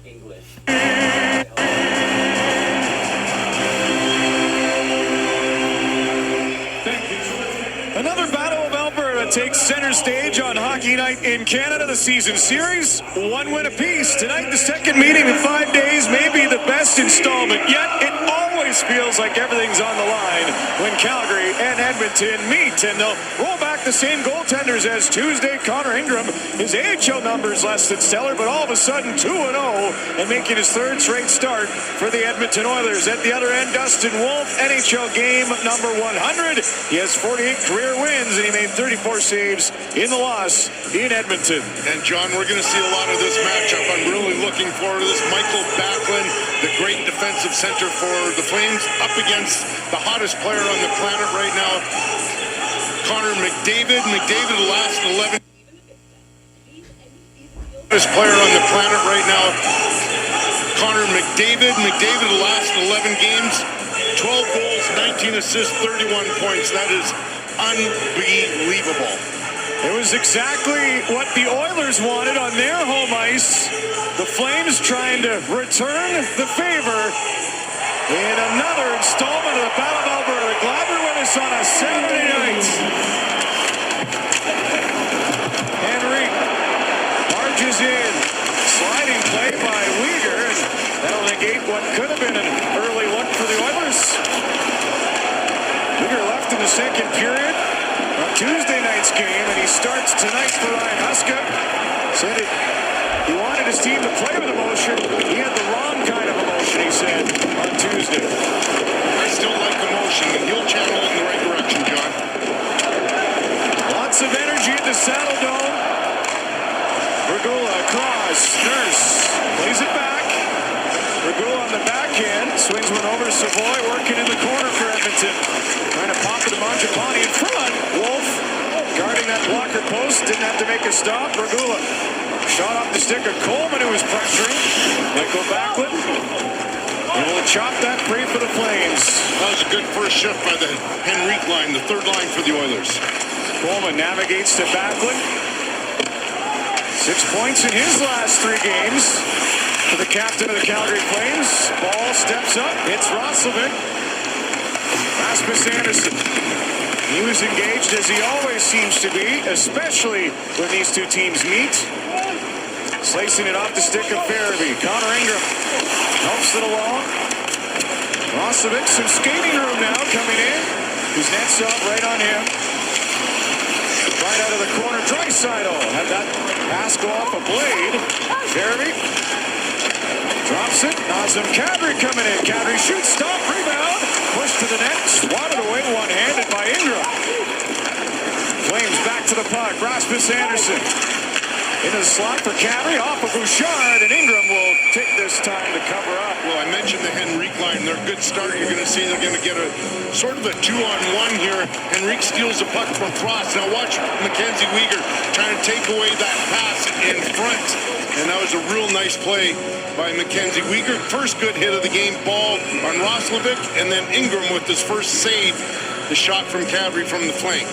English. Another Battle of Alberta takes center stage on Hockey Night in Canada, the season series. 1 win apiece. Tonight, the second meeting in 5 days may be the best installment yet. It always feels like everything's on the line when Calgary and Edmonton meet. And they'll roll back the same goaltenders as Tuesday. Connor Ingram, his AHL numbers less than stellar, but all of a sudden 2-0 and making his third straight start for the Edmonton Oilers. At the other end, Dustin Wolf, NHL game number 100. He has 48 career wins, and he made 34 saves in the loss in Edmonton. And John, we're going to see a lot of this matchup. I'm really looking forward to this. Michael Backlund, the great defensive center for the Flames, up against the hottest player on the planet right now, Connor McDavid. McDavid, the last 11. Hottest player on the planet right now, Connor McDavid. McDavid, the last 11 games, 12 goals, 19 assists, 31 points. That is unbelievable. It was exactly what the Oilers wanted on their home ice. The Flames trying to return the favor in another installment of the Battle of Alberta. Glad we're with us on a Saturday night. Henry barges in. Sliding play by Uyghur. And that'll negate what could have been an early look for the Oilers. Uyghur left in the second period on Tuesday night's game, and he starts tonight for Ryan Huska. Said he wanted his team to play with emotion. He had the wrong kind of emotion, he said, on Tuesday. I still like emotion, and he'll channel it in the right direction, John. Lots of energy at the Saddle Dome. Regula across. Nurse plays it back. Regula on the backhand. Swings one over to Savoy, working in the corner for Edmonton. Trying to pop it to Mangiapane in front. Wolf guarding that blocker post. Didn't have to make a stop. Regula shot off the stick of Coleman, who was pressuring. Michael Backlund. And will chop that free for the Flames. That was a good first shift by the Henrique line, the third line for the Oilers. Coleman navigates to Backlund. 6 points in his last 3 games for the captain of the Calgary Flames. Ball steps up, hits Roslovic. Rasmus Andersson. He was engaged, as he always seems to be, especially when these two teams meet. Slicing it off the stick of Farabee. Connor Ingram helps it along. Roslovic, some skating room now coming in. Kuznetsov right on him. Right out of the corner, Draisaitl had that pass go off a blade. Farabee drops it. Nazem Kadri coming in. Kadri shoots, stop, rebound, push to the net, swatted away one-handed by Ingram. Flames back to the puck. Rasmus Andersson into the slot for Kadri, off of Bouchard, and Ingram will take this time to cover up. Well, I mentioned the Henrique line. They're a good start. You're going to see they're going to get a sort of a 2-on-1 here. Henrique steals the puck from Frost. Now watch Mackenzie Weegar trying to take away that pass in front. And that was a real nice play by Mackenzie Weegar. First good hit of the game, ball on Roslovic, and then Ingram with his first save, the shot from Calgary from the flank.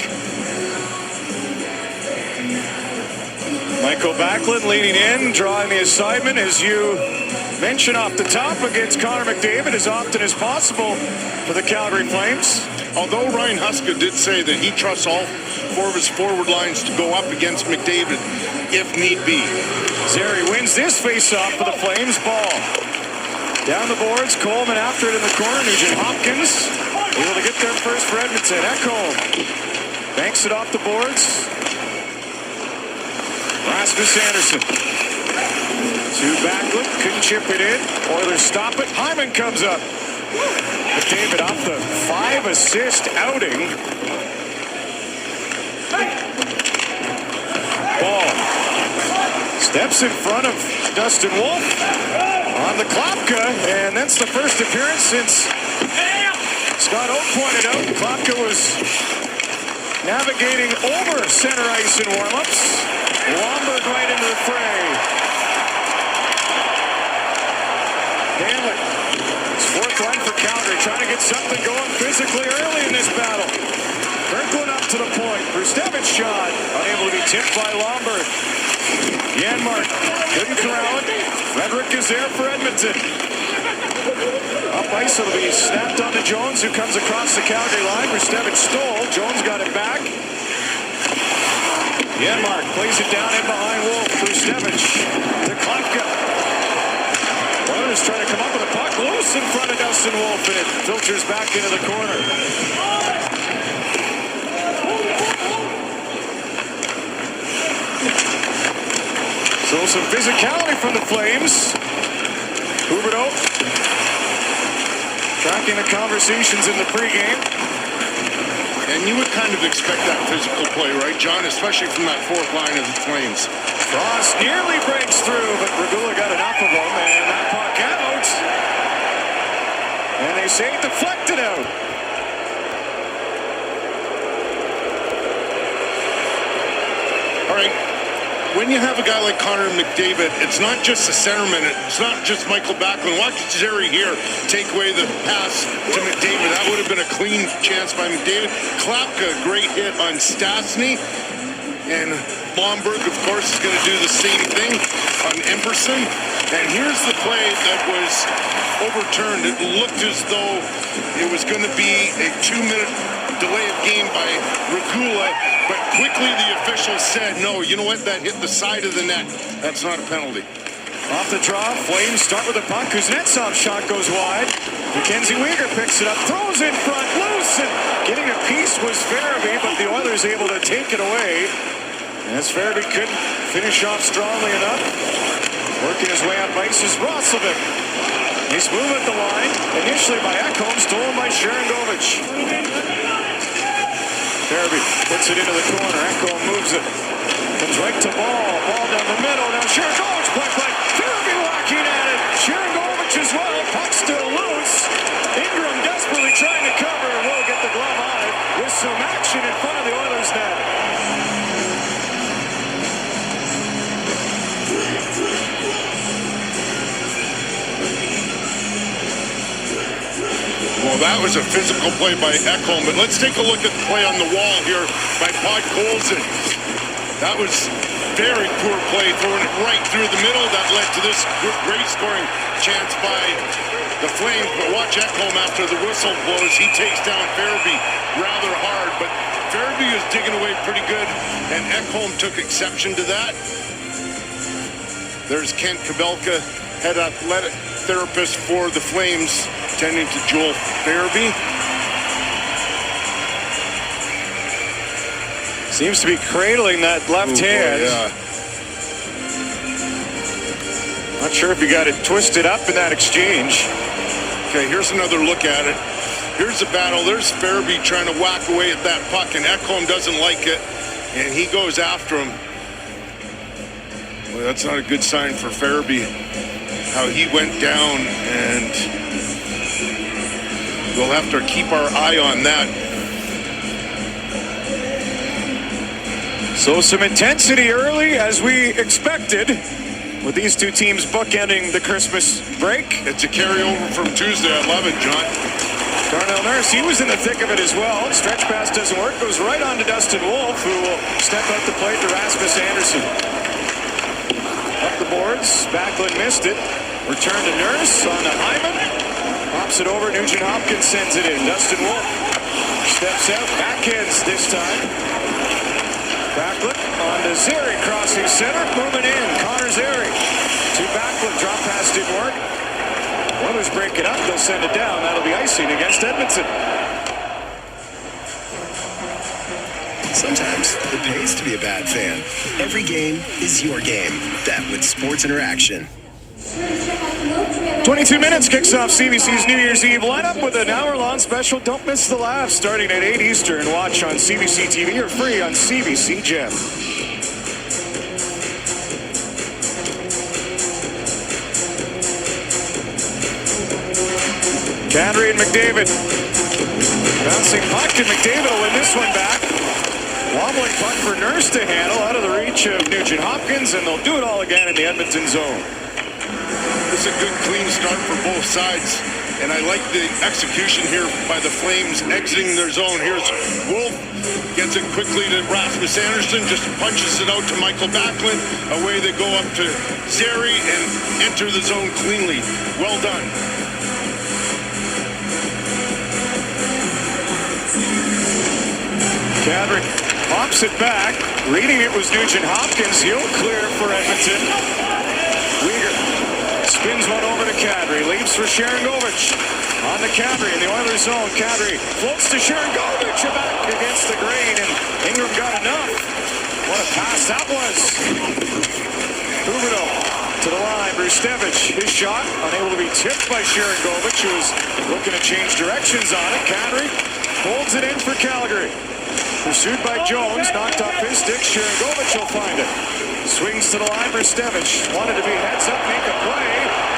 Michael Backlund leaning in, drawing the assignment, as you mentioned off the top, against Connor McDavid as often as possible for the Calgary Flames. Although Ryan Huska did say that he trusts all 4 of his forward lines to go up against McDavid if need be. Zary wins this face-off for the Flames. Ball down the boards. Coleman after it in the corner. Nugent Hopkins able to get there first for Edmonton. Ekholm banks it off the boards. Rasmus Andersson to Backlund, couldn't chip it in. Oilers stop it. Hyman comes up. McDavid off the 5-assist outing. Ball steps in front of Dustin Wolf on the Klapka, and that's the first appearance since Scott Oak pointed out Klapka was navigating over center ice in warm-ups. Lomberg right into the fray. Hanley, it's 4th line for Calgary, trying to get something going physically early in this battle. Kirkland up to the point. Brustevich shot, unable to be tipped by Lomberg. Janmark couldn't corral it. Frederick is there for Edmonton. Up ice, it'll be snapped onto Jones, who comes across the Calgary line. Rustevich stole. Jones got it back. Janmark plays it down in behind Wolf. Rustevich to Klapka. Oilers trying to come up with a puck loose in front of Dustin Wolf, and it filters back into the corner. So some physicality from the Flames. Huberdeau tracking the conversations in the pregame. And you would kind of expect that physical play, right, John? Especially from that fourth line of the Flames. Frost nearly breaks through, but Regula got enough of him, and that puck out. And they say it deflected out. All right. When you have a guy like Connor McDavid, it's not just the centerman. It's not just Michael Backlund. Watch Zeri here take away the pass to McDavid. That would have been a clean chance by McDavid. Klapka, great hit on Stastny. And Blomberg, of course, is going to do the same thing on Emberson. And here's the play that was overturned. It looked as though it was going to be a 2-minute delay of game by Regula, but quickly the official said, no, you know what, that hit the side of the net. That's not a penalty. Off the draw, Flames start with a puck. Kuznetsov's shot goes wide. Mackenzie Weegar picks it up, throws in front, loose, and getting a piece was Farabee, but the Oilers able to take it away. As Farabee couldn't finish off strongly enough. Working his way up ice is Roslovic. He's moving at the line, initially by Ekholm, stolen by Sharangovich. Farabee puts it into the corner. Ekholm moves it. Comes right to Ball. Ball down the middle. Now Sharangovich puck play. Farabee whacking at it. Sharangovich as well. Puck still loose. Ingram desperately trying to cover. Will get the glove on it with some action in front of the Oilers net. Well, that was a physical play by Ekholm, but let's take a look at the play on the wall here by Podkolzin. That was very poor play, throwing it right through the middle. That led to this great scoring chance by the Flames. But watch Ekholm after the whistle blows. He takes down Farabee rather hard, but Farabee was digging away pretty good, and Ekholm took exception to that. There's Kent Kabelka, head athletic therapist for the Flames, tending to Joel Farabee. Seems to be cradling that left hand. Yeah. Not sure if he got it twisted up in that exchange. Okay, here's another look at it. Here's the battle. There's Farabee trying to whack away at that puck, and Ekholm doesn't like it, and he goes after him. Well, that's not a good sign for Farabee, how he went down, and we'll have to keep our eye on that. So some intensity early, as we expected, with these two teams bookending the Christmas break. It's a carryover from Tuesday. I love it, John. Darnell Nurse, he was in the thick of it as well. Stretch pass doesn't work, goes right on to Dustin Wolf, who will step up the plate to Rasmus Anderson. Up the boards, Backlund missed it. Return to Nurse on to Hyman. Pops it over, Nugent Hopkins sends it in. Dustin Wolf steps out, backhands this time. Backlund on to Zeri, crossing center, moving in. Connor Zeri to Backlund, drop pass didn't work. Oilers break it up, they'll send it down. That'll be icing against Edmonton. Sometimes it pays to be a bad fan. Every game is your game. That with Sports Interaction. 22 minutes kicks off CBC's New Year's Eve lineup with an hour-long special. Don't miss the laugh starting at 8 Eastern. Watch on CBC TV or free on CBC Gem. Kadri and McDavid. Bouncing puck, and McDavid will win this one back. Wobbling puck for Nurse to handle out of the reach of Nugent Hopkins, and they'll do it all again in the Edmonton zone. This is a good, clean start for both sides. And I like the execution here by the Flames exiting their zone. Here's Wolf, gets it quickly to Rasmus Andersson, just punches it out to Michael Backlund. Away they go up to Zary and enter the zone cleanly. Well done. Calgary pops it back. Reading it was Nugent Hopkins. He'll clear for Edmonton. Weegar spins one over to Kadri. Leaves for Sharangovich. On the Kadri in the Oilers zone. Kadri floats to Sharangovich. Back against the grain, and Ingram got enough. What a pass that was. Huberdeau to the line. Brustevich, his shot unable to be tipped by Sharangovich, who was looking to change directions on it. Kadri holds it in for Calgary. Pursued by Jones, knocked off his stick. Sharangovich will find it. Swings to the line. Brustevich wanted to be heads up, make a play,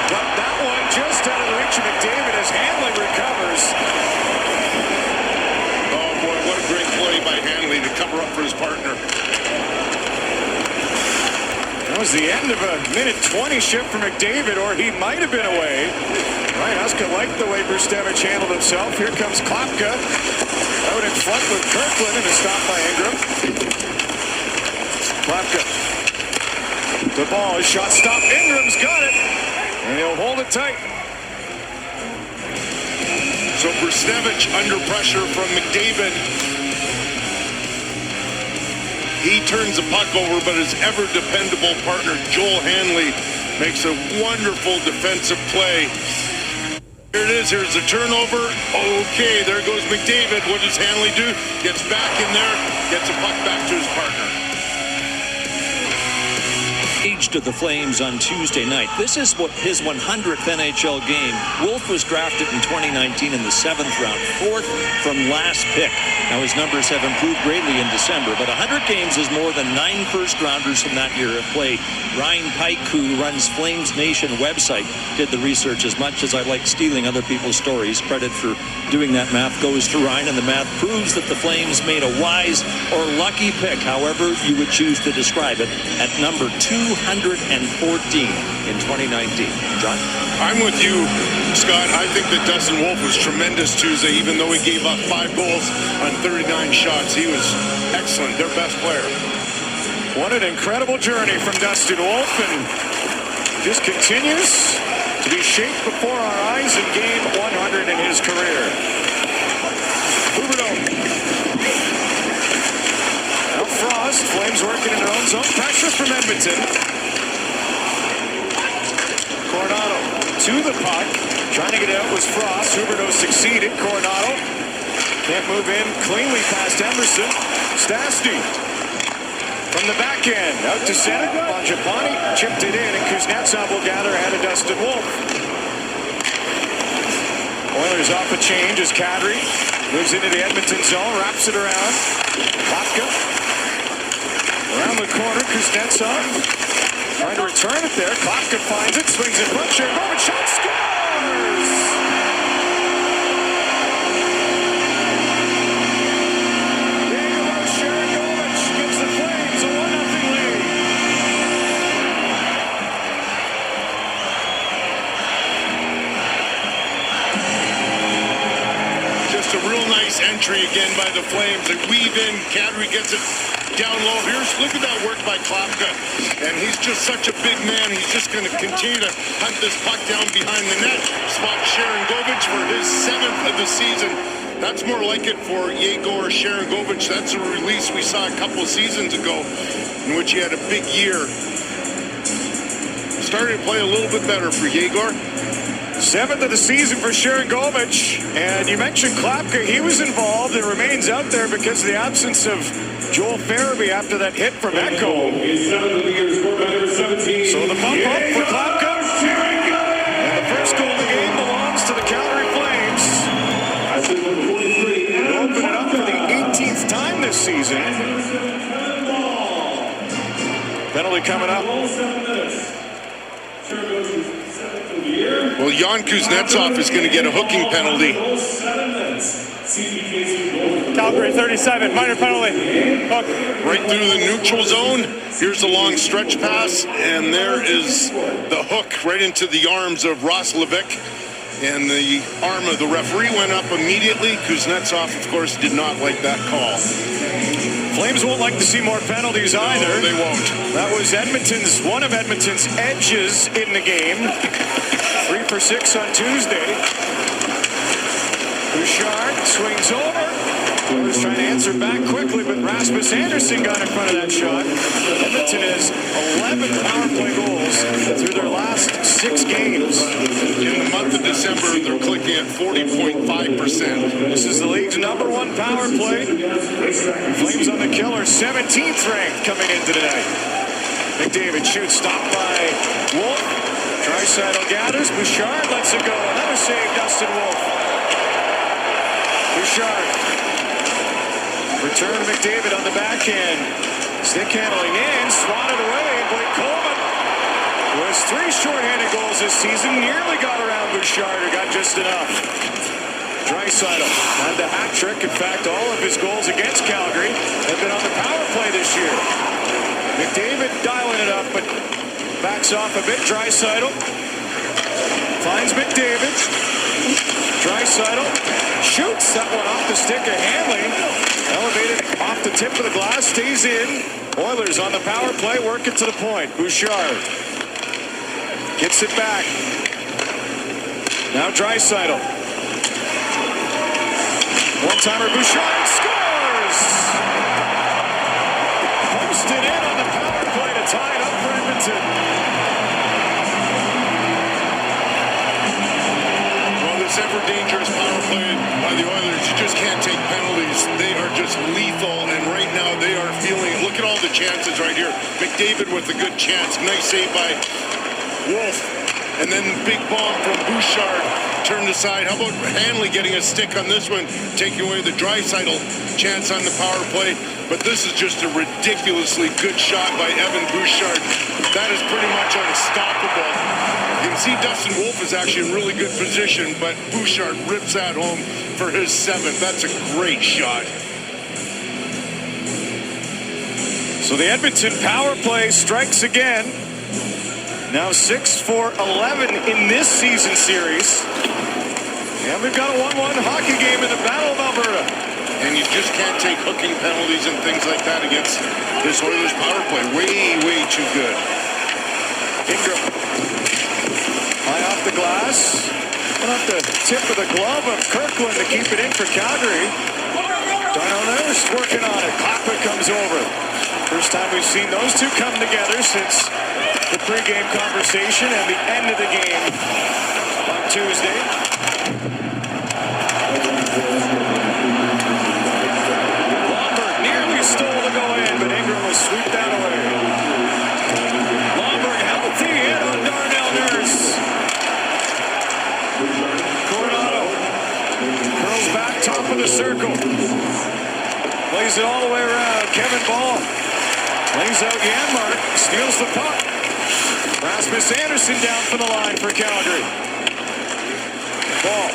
but that one just out of the reach of McDavid as Hanley recovers. Oh boy, what a great play by Hanley to cover up for his partner. That was the end of a minute 20 shift for McDavid, or he might have been away. Ryan Huska liked the way Brustevich handled himself. Here comes Klapka. Out in front with Kirkland, and a stop by Ingram. Klapka. The ball is shot stop. Ingram's got it, and he'll hold it tight. So Brustevich under pressure from McDavid. He turns the puck over, but his ever dependable partner Joel Hanley makes a wonderful defensive play. Here it is. Here's the turnover. Okay, there goes McDavid. What does Hanley do? Gets back in there, gets a puck back to his partner. To the Flames on Tuesday night. This is his 100th NHL game. Wolf was drafted in 2019 in the 7th round, 4th from last pick. Now his numbers have improved greatly in December, but 100 games is more than 9 first-rounders from that year have played. Ryan Pike, who runs Flames Nation website, did the research. As much as I like stealing other people's stories, credit for doing that math goes to Ryan, and the math proves that the Flames made a wise or lucky pick, however you would choose to describe it, at number 214 in 2019. John? I'm with you, Scott. I think that Dustin Wolf was tremendous Tuesday, even though he gave up 5 goals on 39 shots. He was excellent, their best player. What an incredible journey from Dustin Wolf, and just continues to be shaped before our eyes in game 100 in his career. Huberdeau. Now Frost. Flames working in their own zone. Pressure from Edmonton. Coronado to the puck. Trying to get it out was Frost. Huberdeau succeeded. Coronado can't move in cleanly past Emerson. Stastny from the back end. Out to center. Bonjapani chipped it in, and Kuznetsov will gather ahead of Dustin Wolf. Oilers off a change as Kadri moves into the Edmonton zone. Wraps it around. Klapka around the corner. Kuznetsov trying to return it there. Klapka finds it, swings it, front, Sharangovich shot, scores! Diego Sharangovich gives the Flames a 1-0 lead. Just a real nice entry again by the Flames. They weave in. Kadri gets it down low. Look at that work by Klapka. And he's just such a big man. He's just going to continue to hunt this puck down behind the net. Spot Sharangovich for his 7th of the season. That's more like it for Yegor Sharangovich. That's a release we saw a couple of seasons ago in which he had a big year. Starting to play a little bit better for Yegor. 7th of the season for Sharangovich. And you mentioned Klapka. He was involved and remains out there because of the absence of Joel Farabee after that hit from Echo. So the bump up for Klapka. And the first goal of the game belongs to the Calgary Flames. They'll open it up for the 18th time this season. Penalty coming up. Well, Jan Kuznetsov is going to get a hooking penalty. Calgary 37, minor penalty. Hook. Right through the neutral zone. Here's the long stretch pass, and there is the hook right into the arms of Roslovic. and the arm of the referee went up immediately. Kuznetsov, of course, did not like that call. Flames won't like to see more penalties either. No, they won't. That was one of Edmonton's edges in the game. 3 for 6 on Tuesday. Bouchard swings over. Oilers trying to answer back quickly, but Rasmus Andersson got in front of that shot. Edmonton has 11 power play goals through their last 6 games. In the month of December, they're clicking at 40.5%. This is the league's #1 power play. Flames on the killer, 17th ranked coming into tonight. McDavid shoots, stopped by Wolf. Draisaitl gathers. Bouchard lets it go. Another save, Dustin Wolf. Bouchard. Return to McDavid on the backhand. Stick handling in, swatted away. Blake Coleman was 3 shorthanded goals this season. Nearly got around Bouchard, who got just enough. Draisaitl had the hat trick. In fact, all of his goals against Calgary have been on the power play this year. McDavid dialing it up, but backs off a bit. Draisaitl finds McDavid. Draisaitl shoots that one off the stick of Hanley. Elevated off the tip of the glass, stays in. Oilers on the power play, work it to the point. Bouchard gets it back. Now Draisaitl. One-timer, Bouchard scores! Posted in on the power play to tie it up for Edmonton. Well, this ever-dangerous power play by the Oilers, you just can't take penalties. They are just lethal, and right now they are feeling it. Look at all the chances right here. McDavid with a good chance. Nice save by Wolf. And then big bomb from Bouchard. Turned aside. How about Hanley getting a stick on this one, taking away the Draisaitl chance on the power play. But this is just a ridiculously good shot by Evan Bouchard. That is pretty much unstoppable. You can see Dustin Wolf is actually in really good position, but Bouchard rips that home for his 7th. That's a great shot. So the Edmonton power play strikes again. Now 6 for 11 in this season series. And we've got a 1-1 hockey game in the Battle of Alberta. And you just can't take hooking penalties and things like that against this Oilers power play. Way too good. Ingram. High off the glass. And off the tip of the glove of Kirkland to keep it in for Calgary. Darnell working on it. Klappa comes over. First time we've seen those two come together since the pregame conversation and the end of the game on Tuesday. Lomberg nearly stole to go in, but Ingram will sweep that away. Lomberg healthy hit on Darnell Nurse. Coronado curls back top of the circle. Plays it all the way around. Kevin Ball lays out Janmark, steals the puck. Rasmus Andersson down for the line for Calgary. Ball.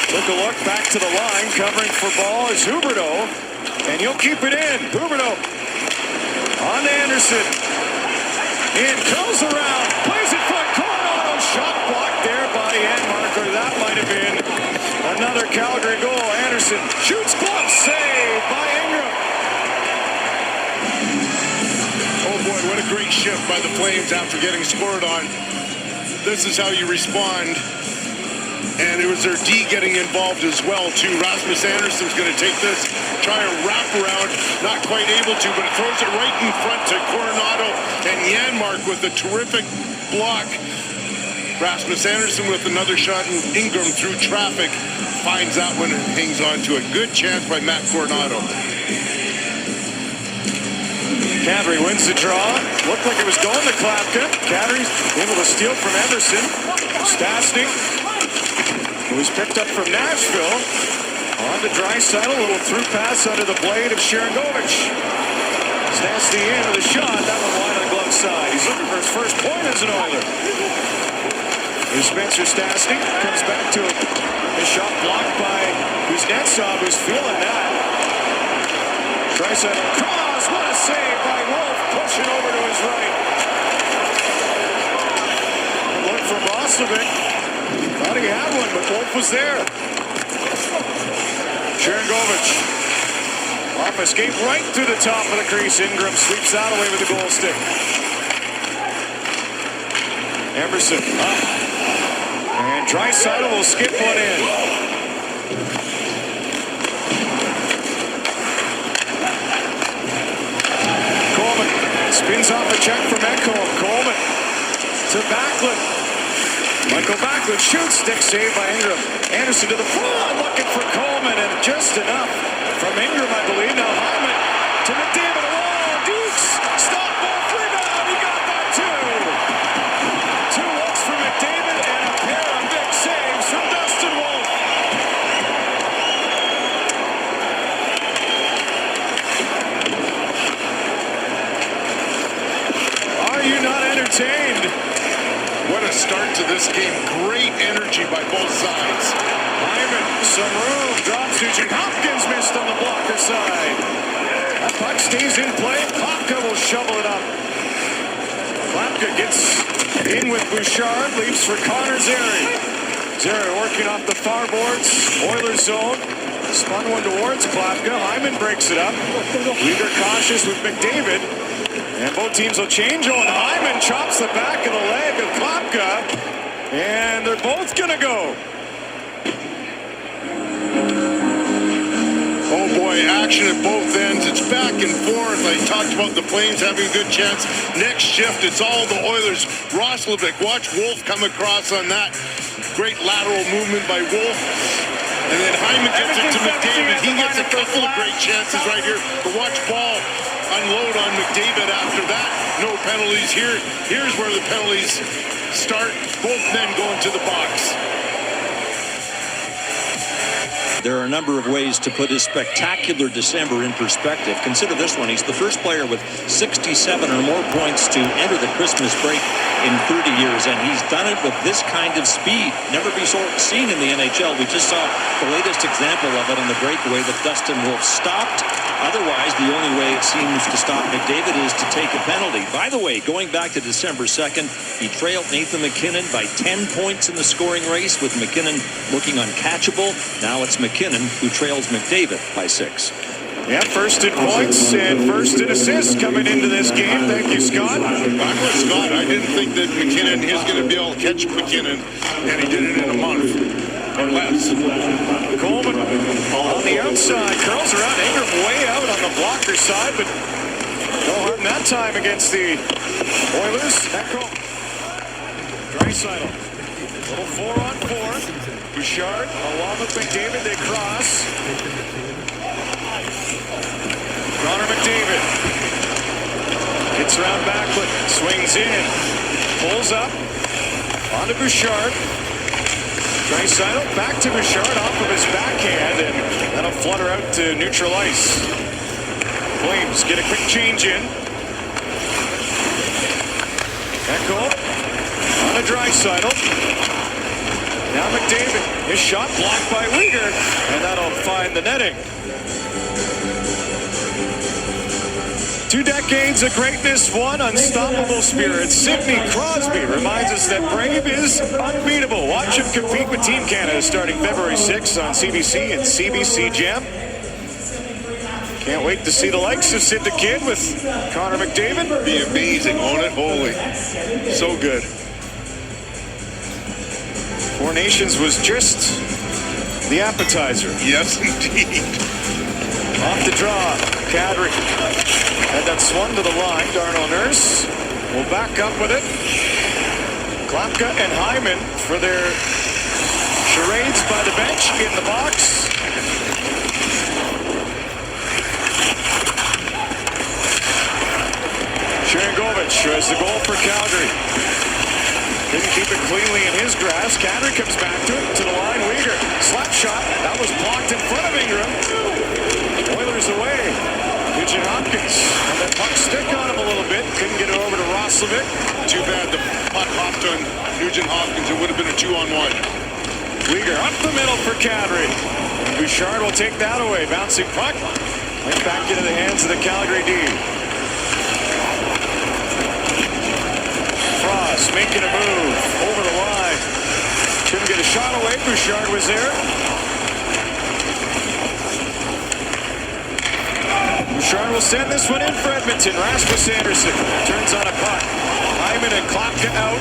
Took a look back to the line. Covering for Ball is Huberdeau. And he'll keep it in. Huberdeau on to Andersson. In, curls around. Plays it front. Coronado shot blocked there by Janmark. Or that might have been another Calgary goal. Andersson shoots, glove save by Ingram. Oh boy, what a great shift by the Flames after getting scored on. This is how you respond. And it was their D getting involved as well, too. Rasmus Andersson's going to take this, try a wrap around, not quite able to, but it throws it right in front to Coronado and Janmark with a terrific block. Rasmus Andersson with another shot, and Ingram through traffic finds that one and hangs on to a good chance by Matt Coronado. Kadri wins the draw. Looked like it was going to Klapka. Kadri's able to steal from Emerson. Stastny, who was picked up from Nashville. On to Draisaitl. A little through pass under the blade of Sharangovich. Stastny in with a shot. That one wide on the glove side. He's looking for his first point as an Oiler. Here's Spencer Stastny. Comes back to a shot blocked by Kuznetsov, who's feeling that. Draisaitl cross. What a save by Wolf. Pushing over to his right. Look from Roslovic. Thought he had one, but Wolf was there. Sharangovich. Off escape right through the top of the crease. Ingram sweeps that away with the goal stick. Emerson up. And Draisaitl will skip one in. Coleman spins off a check from Ekholm. Coleman to Backlund. Michael Backlund shoots. Stick saved by Ingram. Anderson to the front, looking for Coleman, and just enough from Ingram, I believe. Now Hyman to McDavid. Oh, Dukes. Stop Wolf. Rebound. He got that too. 2 looks for McDavid and a pair of big saves from Dustin Wolf. Are you not entertained? What a start to this game. Great energy by both sides. Hyman, some room, drops Nugent Hopkins, missed on the blocker side. That puck stays in play. Klapka will shovel it up. Klapka gets in with Bouchard, leaves for Connor Zary. Zary working off the far boards. Oilers zone. Spun one towards Klapka. Hyman breaks it up. Weaver cautious with McDavid. And both teams will change on. Hyman chops the back of the leg of Klapka. And they're both going to go. Oh boy, action at both ends. It's back and forth. I talked about the Flames having a good chance. Next shift, it's all the Oilers. Roslovic, watch Wolf come across on that. Great lateral movement by Wolf. And then Hyman gets it to McDavid. He gets a couple of great chances right here. But watch Ball unload on McDavid after that. No penalties here. Here's where the penalties start. Both men going to the box. There are a number of ways to put his spectacular December in perspective. Consider this one. He's the first player with 67 or more points to enter the Christmas break in 30 years, and he's done it with this kind of speed. Never before seen in the NHL. We just saw the latest example of it on the breakaway that Dustin Wolf stopped. Otherwise, the only way it seems to stop McDavid is to take a penalty. By the way, going back to December 2nd, he trailed Nathan MacKinnon by 10 points in the scoring race, with MacKinnon looking uncatchable. Now it's MacKinnon who trails McDavid by 6. Yeah, first in points and first in assists coming into this game. Thank you, Scott. I'm with Scott. I didn't think that MacKinnon is going to be able to catch MacKinnon, and he did it in a month or less. Coleman on the outside, curls around. Ingram way out on the blocker side, but no harm that time against the Oilers. Echo. Draisaitl. Little 4-on-4. Bouchard along with McDavid. They cross. Connor McDavid gets around Backlund, swings in, pulls up onto Bouchard. Draisaitl back to Bouchard off of his backhand, and that'll flutter out to neutral ice. Flames get a quick change in. Echo on a Draisaitl. Now McDavid, his shot blocked by Weegar, and that'll find the netting. 2 decades of greatness, 1 unstoppable spirit. Sidney Crosby reminds us that Brave is unbeatable. Watch him compete with Team Canada starting February 6th on CBC and CBC Gem. Can't wait to see the likes of Sid the Kid with Connor McDavid. Be amazing, own it holy. So good. Four Nations was just the appetizer. Yes, indeed. Off the draw, Kadri had that swung to the line. Darnell Nurse will back up with it. Klapka and Hyman for their charades by the bench in the box. Sharangovich has the goal for Calgary. Didn't keep it cleanly in his grasp. Kadri comes back to it, to the line. Weegar, slap shot. That was blocked in front of Ingram. Oilers away. Nugent Hopkins. And that puck stick on him a little bit. Couldn't get it over to Roslovic. Too bad the puck hopped on Nugent Hopkins. It would have been a 2-on-1. Weegar up the middle for Kadri. Bouchard will take that away. Bouncing puck. Right back into the hands of the Calgary D. Frost making a move over the line. Couldn't get a shot away. Bouchard was there. Bouchard will send this one in for Edmonton. Rasmus Anderson turns on a puck. Hyman and Klapka out.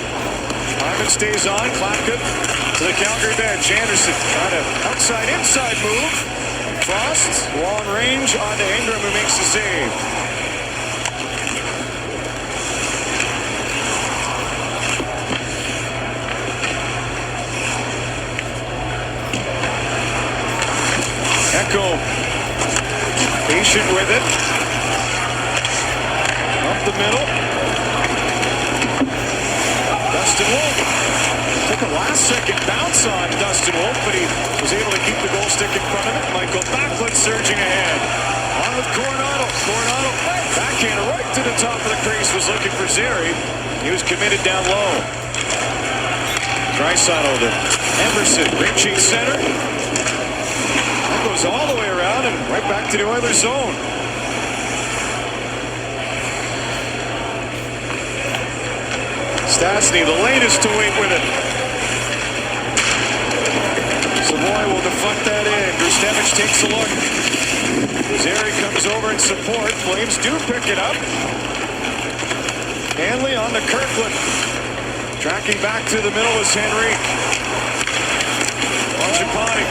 Hyman stays on. Klapka to the Calgary bench. Anderson trying to outside-inside move. Frost, long range onto Ingram, who makes the save. Echo, patient with it. Up the middle. Dustin Wolf. Took a last-second bounce on Dustin Wolf, but he was able to keep the goal stick in front of it. Michael Backlund surging ahead. On with Coronado. Coronado backhander right to the top of the crease. Was looking for Zary. He was committed down low. Draisaitl to Emerson, reaching center. That goes all the way around and right back to the Oilers zone. Stastny, the latest to wait with it. Savoy will deflect that in. Grustevich takes a look. Zary comes over in support. Flames do pick it up. Hanley on to Kirkland. Tracking back to the middle is Henrique. Mangiapane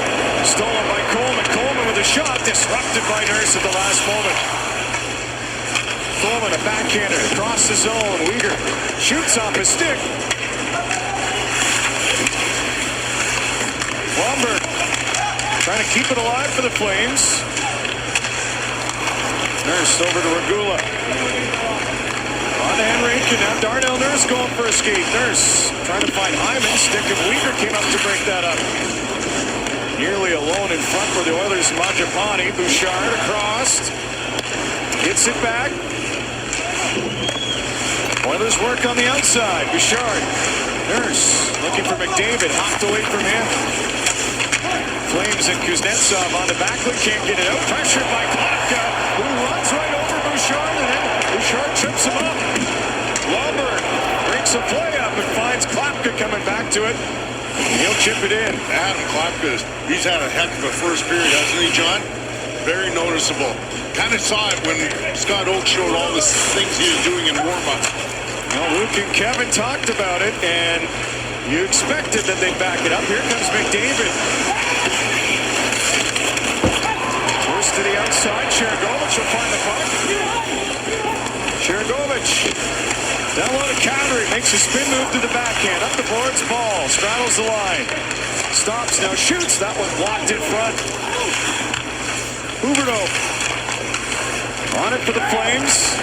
stolen by Coleman. Coleman with a shot disrupted by Nurse at the last moment. Coleman, a backhander across the zone. Uyghur shoots off his stick. Blomberg trying to keep it alive for the Flames. Nurse over to Regula. On to Henrique, and now Darnell Nurse going for a skate. Nurse trying to find Hyman. Stick of Uyghur came up to break that up. Nearly alone in front for the Oilers. Mangiapane. Bouchard across. Gets it back. Oilers work on the outside. Bouchard. Nurse looking for McDavid. Hopped away from him. Flames and Kuznetsov on the backlink. Can't get it out. Pressured by Klapka, who runs right over Bouchard, and then Bouchard trips him up. Blomberg breaks a play up and finds Klapka coming back to it. He'll chip it in. Adam Klapka, he's had a heck of a first period, hasn't he, John? Very noticeable. Kind of saw it when Scott Oak showed all the things he was doing in warm-up. Well, Luke and Kevin talked about it, and you expected that they'd back it up. Here comes McDavid. First to the outside. Chergovich will find the puck. Chergovich down low to Calgary. Makes a spin move to the backhand. Up the boards. Ball. Straddles the line. Stops. Now shoots. That one blocked in front. Huberdeau on it for the Flames.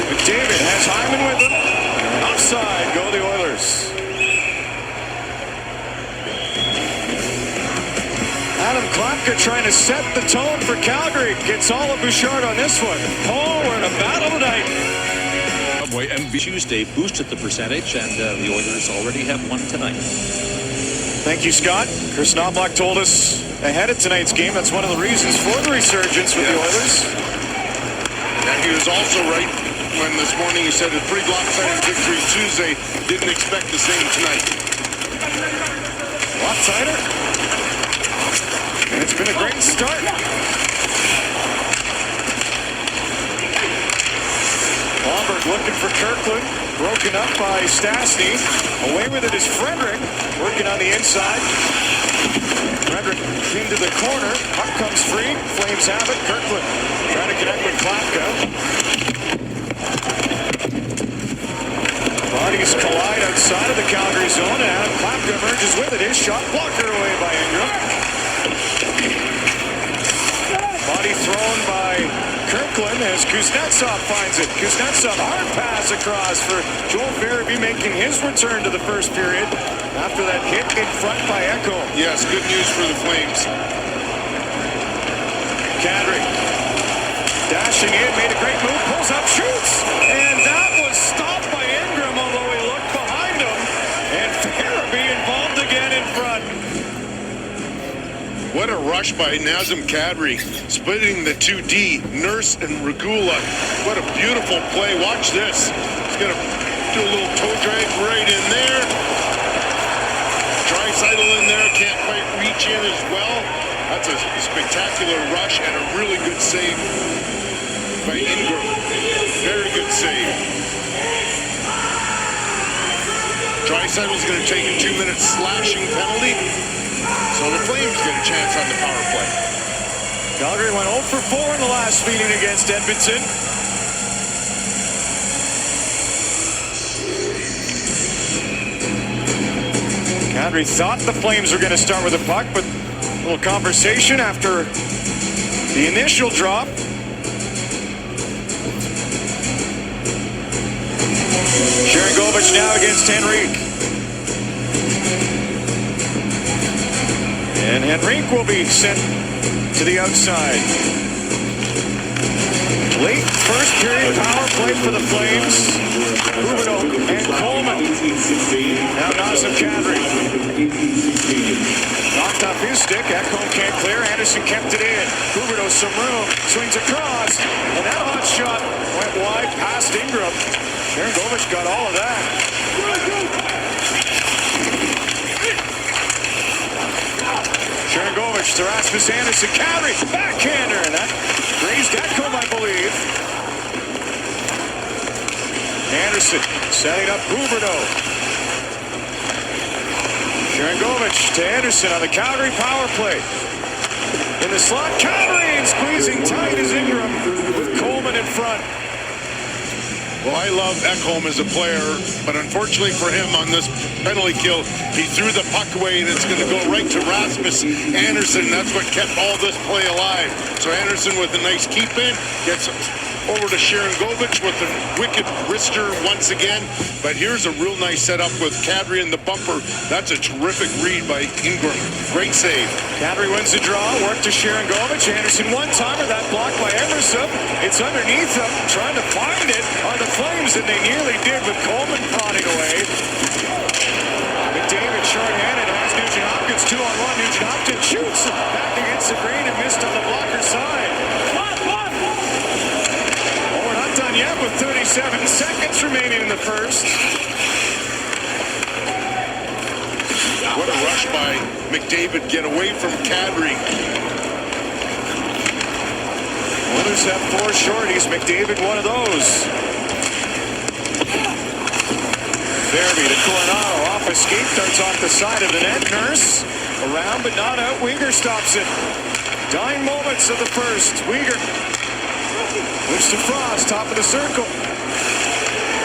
McDavid has Hyman with him. Offside. Go the Oilers. Adam Klapka trying to set the tone for Calgary. Gets all of Bouchard on this one. Oh, we're in a battle tonight. Tuesday boosted the percentage, and the Oilers already have one tonight. Thank you, Scott. Chris Knobloch told us ahead of tonight's game that's one of the reasons for the resurgence with the Oilers. And he was also right when this morning he said a pretty lopsided victory Tuesday. Didn't expect the same tonight. A lot tighter. And it's been a great start. Blomberg looking for Kirkland. Broken up by Stastny. Away with it is Frederick. Working on the inside. Frederick into the corner. Puck comes free. Flames have it. Kirkland trying to connect with Klapka. Bodies collide outside of the Calgary zone, and Adam Klapka emerges with it. His shot blocker away by Ingram. Body thrown by Kirkland as Kuznetsov finds it. Kuznetsov, hard pass across for Joel Farabee making his return to the first period after that hit in front by Echo. Yes, good news for the Flames. Kadri dashing in, made a great move, pulls up, shoots, and that was stopped by Ingram, although he looked behind him, and Farabee involved again in front. What a rush by Nazem Kadri, splitting the 2D, Nurse and Regula. What a beautiful play. Watch this. He's going to do a little toe drag right in there. turn as well. That's a spectacular rush and a really good save by Ingram. Very good save. Draisaitl's going to take a 2-minute slashing penalty. So the Flames get a chance on the power play. Calgary went 0 for 4 in the last meeting against Edmonton. Calgary thought the Flames were going to start with a puck, but a little conversation after the initial drop. Sharangovich now against Henrique. And Henrique will be sent to the outside. Late first period power play for the Flames. Huberdeau and Coleman. Now Nazem Kadri. Knocked off his stick. Ekholm can't clear. Anderson kept it in. Huberdeau some room. Swings across. And that hot shot went wide past Ingram. Sharangovich got all of that. Sharangovich to Rasmus Anderson. Kadri, backhander. And that grazed Ekholm, I believe. Anderson setting up Huberdeau. Sharangovich to Anderson on the Calgary power play. In the slot, Calgary and squeezing tight as Ingram with Coleman in front. Well, I love Ekholm as a player, but unfortunately for him on this penalty kill, he threw the puck away and it's going to go right to Rasmus Anderson. That's what kept all this play alive. So Anderson with a nice keep in, gets over to Sharangovich with a wicked wrister once again. But here's a real nice setup with Kadri in the bumper. That's a terrific read by Ingram. Great save. Kadri wins the draw, work to Sharangovich. Anderson one-timer, that blocked by Emerson. It's underneath him, trying to find it on the Flames, and they nearly did with Coleman prodding away. McDavid short-handed, has Nugent-Hopkins 2-on-1. Nugent-Hopkins shoots back against the green and missed on the blocker side. Done yet with 37 seconds remaining in the first. What a rush by McDavid. Get away from Kadri. Oilers have 4 shorties. McDavid one of those. Fairby to Coronado. Off a skate. Darts off the side of the net. Nurse around but not out. Weegar stops it. Dying moments of the first. Weegar moves to Frost, top of the circle.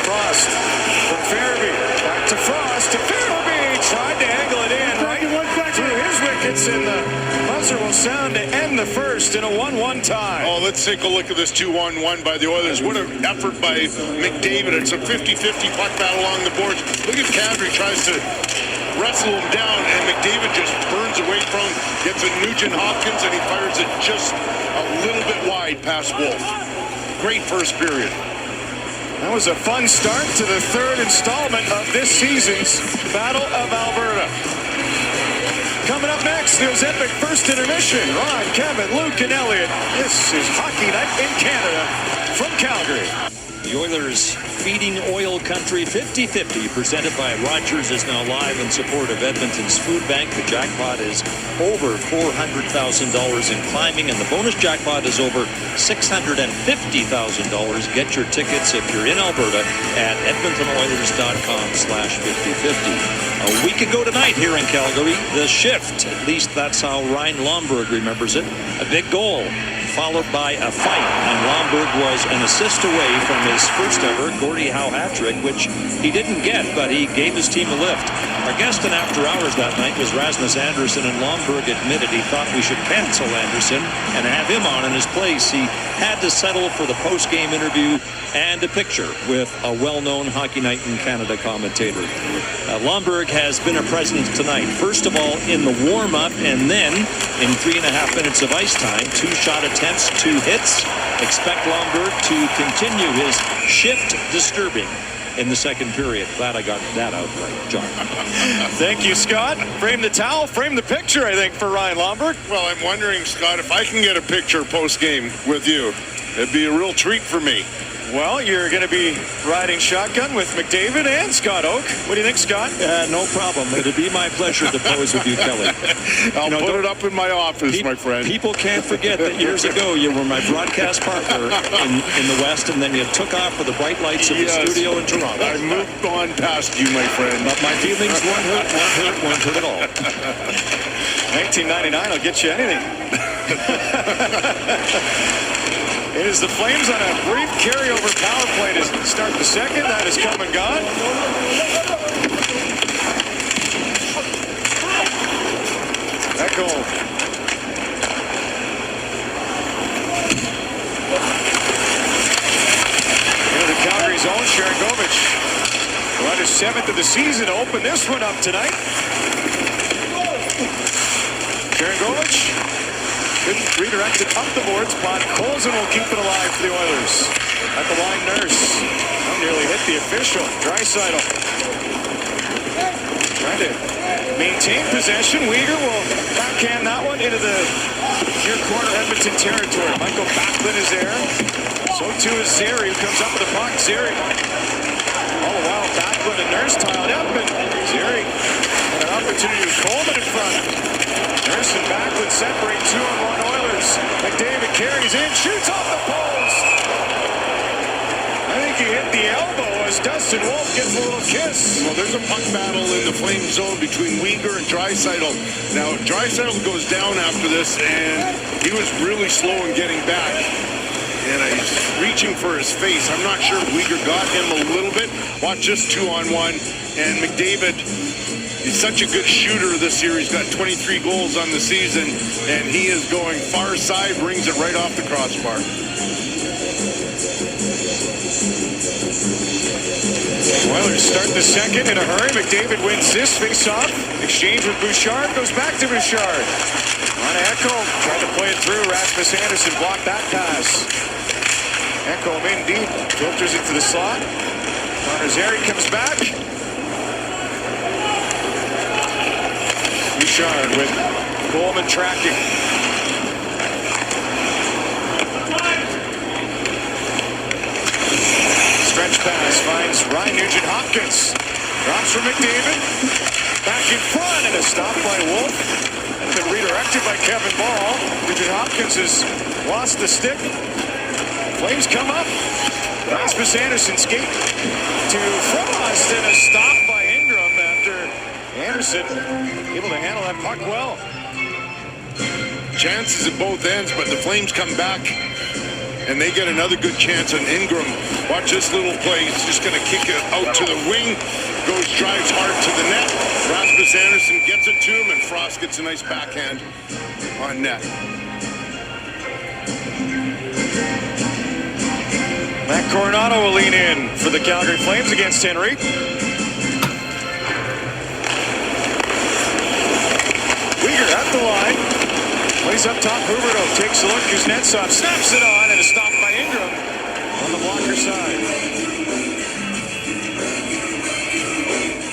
Frost from Fairby, back to Frost, to Fairby, tried to angle it in right through his wickets, and the buzzer will sound to end the first in a 1-1 tie. Oh, let's take a look at this 2-on-1 by the Oilers. What an effort by McDavid. It's a 50-50 puck battle along the boards. Look at Kadri, tries to wrestle him down, and McDavid just burns away from him, gets a Nugent-Hopkins, and he fires it just a little bit wide past Wolf. Great first period. That was a fun start to the third installment of this season's Battle of Alberta. Coming up next, there's epic first intermission. Ron, Kevin, Luke, and Elliot. This is Hockey Night in Canada from Calgary. The Oilers feeding oil country 50-50, presented by Rogers, is now live in support of Edmonton's food bank. The jackpot is over $400,000 and climbing, and the bonus jackpot is over $650,000. Get your tickets if you're in Alberta at edmontonoilers.com/5050. A week ago tonight here in Calgary, the shift, at least that's how Ryan Lomberg remembers it, a big goal, followed by a fight, and Lomberg was an assist away from his first ever Gordie Howe hat-trick, which he didn't get, but he gave his team a lift. Our guest in After Hours that night was Rasmus Anderson, and Lomberg admitted he thought we should cancel Anderson and have him on in his place. He had to settle for the post-game interview and a picture with a well-known Hockey Night in Canada commentator. Lomberg has been a presence tonight. First of all, in the warm-up, and then in 3.5 minutes of ice time, 2 shot attempts, 2 hits. Expect Lomberg to continue his shift disturbing in the second period. Glad I got that out right, John. Thank you, Scott. Frame the towel, frame the picture, I think, for Ryan Lomberg. Well, I'm wondering, Scott, if I can get a picture post-game with you. It'd be a real treat for me. Well, you're going to be riding shotgun with McDavid and Scott Oak. What do you think, Scott? No problem. It'd be my pleasure to pose with you, Kelly. I'll put it up in my office, my friend. People can't forget that years ago you were my broadcast partner in the West, and then you took off for the bright lights of the studio in Toronto. I moved on past you, my friend. But my feelings weren't hurt at all. 1999 will get you anything. It is the Flames on a brief carryover power play to start the second. That is come and gone. That goal. Into the Calgary zone, Sharangovich. Well, his 7th of the season to open this one up tonight. Sharangovich. Good redirected up the boards, but Colson will keep it alive for the Oilers. At the line, Nurse. Nearly hit the official. Draisaitl. Trying to maintain possession. Weegar will backhand that one into the near corner Edmonton territory. Michael Backlund is there. So too is Zary, who comes up with the puck. Zary. All the while, Backlund and Nurse tiled up, and Zary had an opportunity with Coleman in front. Nurse and Backlund separate 2-on-1 Oilers. McDavid carries in, shoots off the post. I think he hit the elbow as Dustin Wolf gets a little kiss. Well, there's a puck battle in the Flame zone between Weegar and Draisaitl. Now, Draisaitl goes down after this, and he was really slow in getting back. And he's reaching for his face. I'm not sure if Weegar got him a little bit. Watch this 2-on-1, and McDavid. He's such a good shooter this year. He's got 23 goals on the season, and he is going far side, brings it right off the crossbar. Oilers start the second in a hurry. McDavid wins this face-off. Exchange with Bouchard, goes back to Bouchard. On Echo, tried to play it through. Rasmus Anderson blocked that pass. Echo in deep, filters into the slot. Connor Zary comes back. Bouchard with Coleman tracking. Stretch pass finds Ryan Nugent-Hopkins. Drops for McDavid. Back in front and a stop by Wolf. And been redirected by Kevin Ball. Nugent-Hopkins has lost the stick. Flames come up. Rasmus Anderson skate to Frost and a stop by Ingram after Anderson able to handle that puck well. Chances at both ends, but the Flames come back and they get another good chance on Ingram. Watch this little play. He's just going to kick it out to the wing. Drives hard to the net. Rasmus Anderson gets it to him, and Frost gets a nice backhand on net. Matt Coronado will lean in for the Calgary Flames against Henry. Weegar at the line. Plays up top. Huberdeau takes a look. Kuznetsov snaps it on, and a stop by Ingram on the blocker side.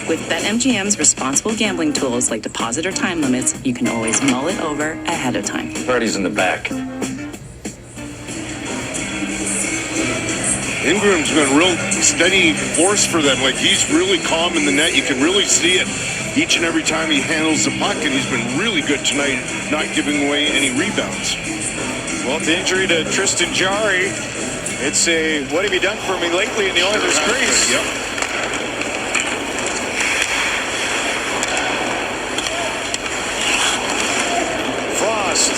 With BetMGM's responsible gambling tools like deposit or time limits, you can always mull it over ahead of time. Party's in the back. Ingram's been a real steady force for them. Like, he's really calm in the net. You can really see it each and every time he handles the puck, and he's been really good tonight, not giving away any rebounds. Well, the injury to Tristan Jarry, it's a what have you done for me lately in the Oilers crease. Yep. Frost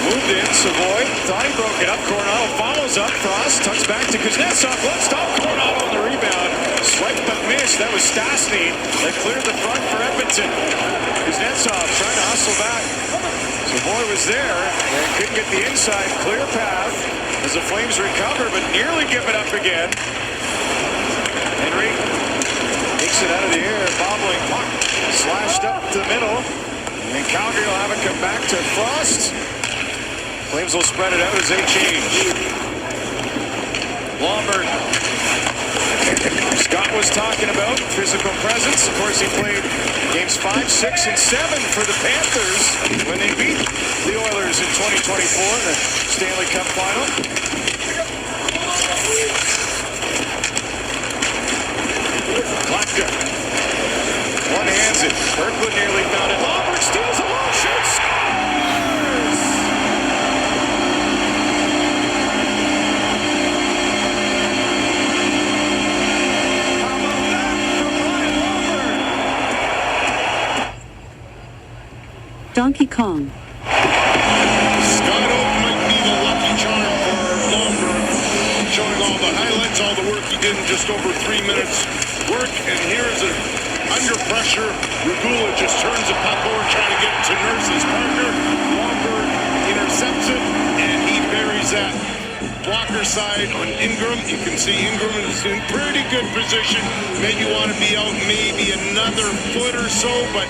moved in. Savoy thought he broke it up. Coronado follows up. Frost tucks back to Kuznetsov. One stop. Coronado on the rebound. Swipe but missed. That was Stastny that cleared the front for Edmonton. Kuznetsov trying to hustle back. Savoy was there and couldn't get the inside clear path as the Flames recover, but nearly give it up again. Henry takes it out of the air. Bobbling puck slashed up to the middle. And Calgary will have it come back to Frost. Flames will spread it out as they change. Lomberg. Scott was talking about physical presence. Of course, he played games 5, 6, and 7 for the Panthers when they beat the Oilers in 2024 in the Stanley Cup final. Klapka. One hands it. Berglund nearly found it. Lomberg steals a long shot. Scores! How about that from Ryan Lomberg? Donkey Kong. Scott Oak might be the lucky charm for Lomberg, showing all the highlights, all the work he did in just over 3 minutes work. And here's under pressure. Regula just turns the puck over, trying to get to Nurse, his partner. Lomberg intercepts it, and he buries that blocker side on Ingram. You can see Ingram is in pretty good position. Maybe want to be out maybe another foot or so, but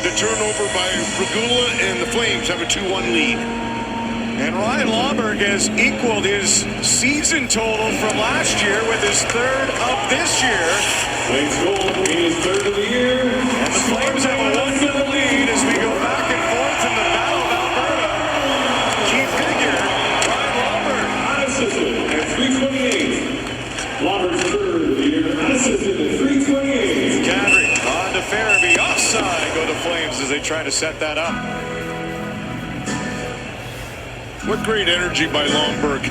the turnover by Regula, and the Flames have a 2-1 lead. And Ryan Lomberg has equaled his season total from last year with his third of this year. Flames goal, his third of the year. And the Flames have a 1-0 lead as we go back and forth in the Battle of Alberta. Key figure, Ryan Lomberg. Unassisted at 3:28. Lomberg's third of the year, unassisted at 3:28. Calgary on to Farabee. Offside go the Flames as they try to set that up. What great energy by Lomberg.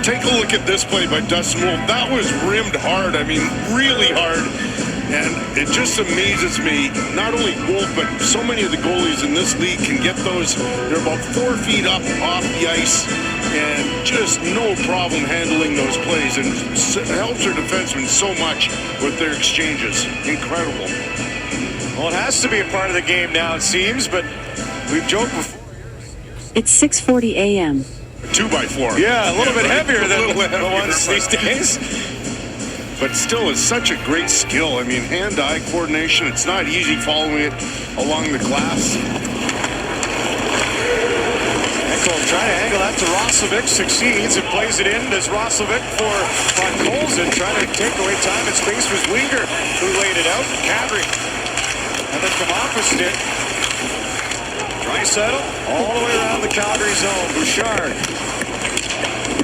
Take a look at this play by Dustin Wolf. That was rimmed hard. I mean, really hard. And it just amazes me, not only Wolf, but so many of the goalies in this league can get those. They're about 4 feet up off the ice and just no problem handling those plays. And it helps their defensemen so much with their exchanges. Incredible. Well, it has to be a part of the game now, it seems, but we've joked before. It's 6:40 a.m. 2x4. Yeah, a little bit right? heavier than little the heavier, ones these days. But still, it's such a great skill. I mean, hand-eye coordination. It's not easy following it along the glass. Ekholm trying to angle that to Roslovic, succeeds and plays it in. Does Roslovic for Von Colson, trying to take away time and space was Wenger who laid it out. Calgary. And then come opposite it. Draisaitl all the way around the Calgary zone. Bouchard.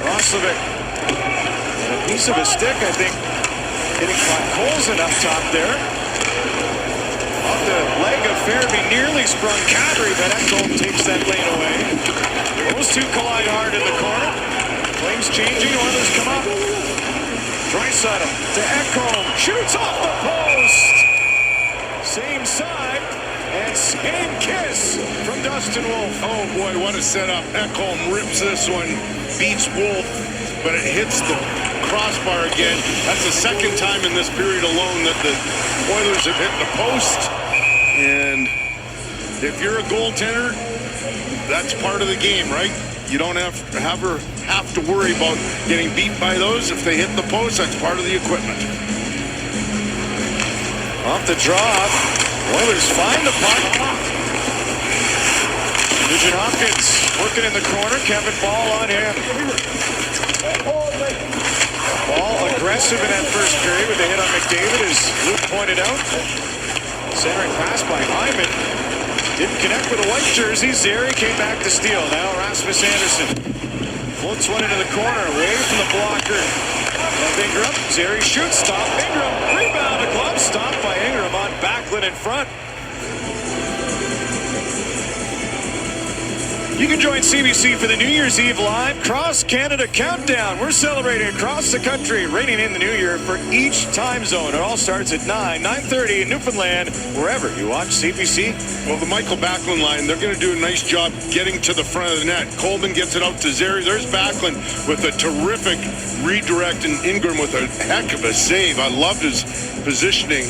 Roslovic. And a piece of a stick, I think, hitting Von Colson up top there. Off the leg of Farabee, nearly sprung Calgary, but Ekholm takes that lane away. Those two collide hard in the corner. Flames changing, Oilers come up. Draisaitl to Ekholm, shoots off the post. Same side, and same kiss from Dustin Wolf. Oh boy, what a setup. Ekholm rips this one, beats Wolf, but it hits the crossbar again. That's the second time in this period alone that the Oilers have hit the post. And if you're a goaltender, that's part of the game, right? You don't have to worry about getting beat by those. If they hit the post, that's part of the equipment. Off the draw, Oilers find the puck. Nugent Hopkins working in the corner. Kevin Ball on him. Ball aggressive in that first period with a hit on McDavid, as Luke pointed out. Centering pass by Hyman. Didn't connect with a white jersey. Zary came back to steal. Now Rasmus Andersson floats one into the corner, away from the blocker of Ingram. Zary shoots, stop Ingram. Rebound, a glove stop by Ingram on Backlund in front. You can join CBC for the New Year's Eve live Cross Canada Countdown. We're celebrating across the country, rating in the new year for each time zone. It all starts at 9:30 in Newfoundland, wherever you watch CBC. Well, the Michael Backlund line, they're going to do a nice job getting to the front of the net. Coleman gets it out to Zary. There's Backlund with a terrific redirect, and Ingram with a heck of a save. I loved his positioning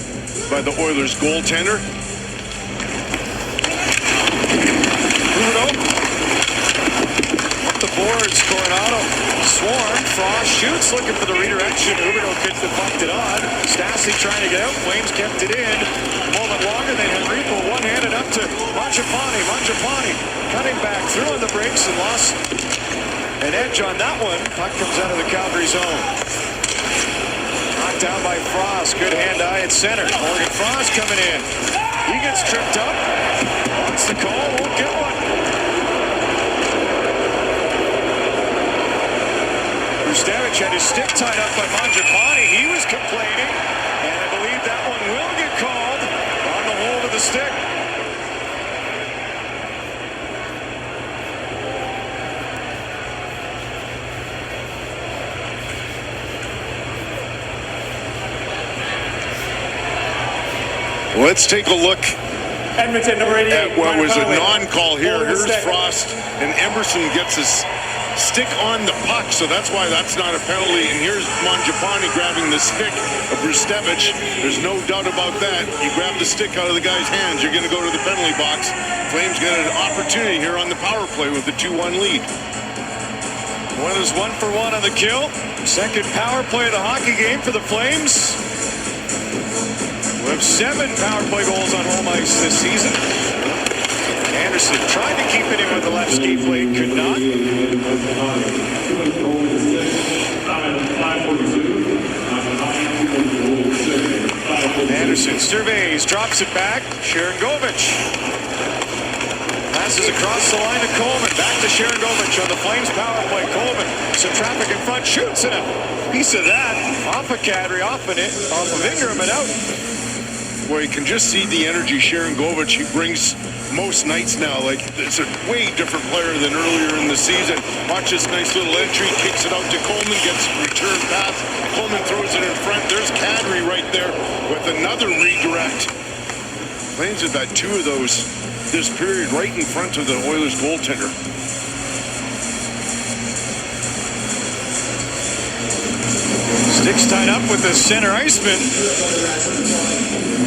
by the Oilers goaltender. The boards, Coronado, Swarm, Frost shoots, looking for the redirection. Huberdeau couldn't have bumped it on. Stastny trying to get out. Flames kept it in. A moment longer than Henrico. One-handed up to Mangiapane. Mangiapane cutting back, through on the brakes and lost an edge on that one. Puck comes out of the Calgary zone. Knocked down by Frost. Good hand-eye at center. Morgan Frost coming in. He gets tripped up. Wants the call, won't get one. Rustevich had his stick tied up by Mangiapane. He was complaining, and I believe that one will get called on the hold of the stick. Let's take a look Edmonton, number 88. at what was a non-call here. Hold the Here's stick. Frost, and Emerson gets his stick on the puck, so that's why that's not a penalty. And here's Mangiapane grabbing the stick of Rustevich. There's no doubt about that. You grab the stick out of the guy's hands, you're going to go to the penalty box. Flames get an opportunity here on the power play with the 2-1 lead. Oilers 1 for 1 on the kill. Second power play of the hockey game for the Flames. We have 7 power play goals on home ice this season. Anderson tried to keep it in with the left skate blade, could not. Anderson surveys, drops it back. Sharangovich passes across the line to Coleman. Back to Sharangovich on the Flames power play. Coleman, some traffic in front, shoots it. A piece of that off of Kadri, off of Ingram and out. Well, you can just see the energy Sharangovich he brings most nights now. Like, it's a way different player than earlier in the season. Watch this nice little entry, kicks it out to Coleman, gets a return pass. Coleman throws it in front. There's Kadri right there with another redirect. Flames have had 2 of those this period right in front of the Oilers goaltender. Sticks tied up with the center iceman.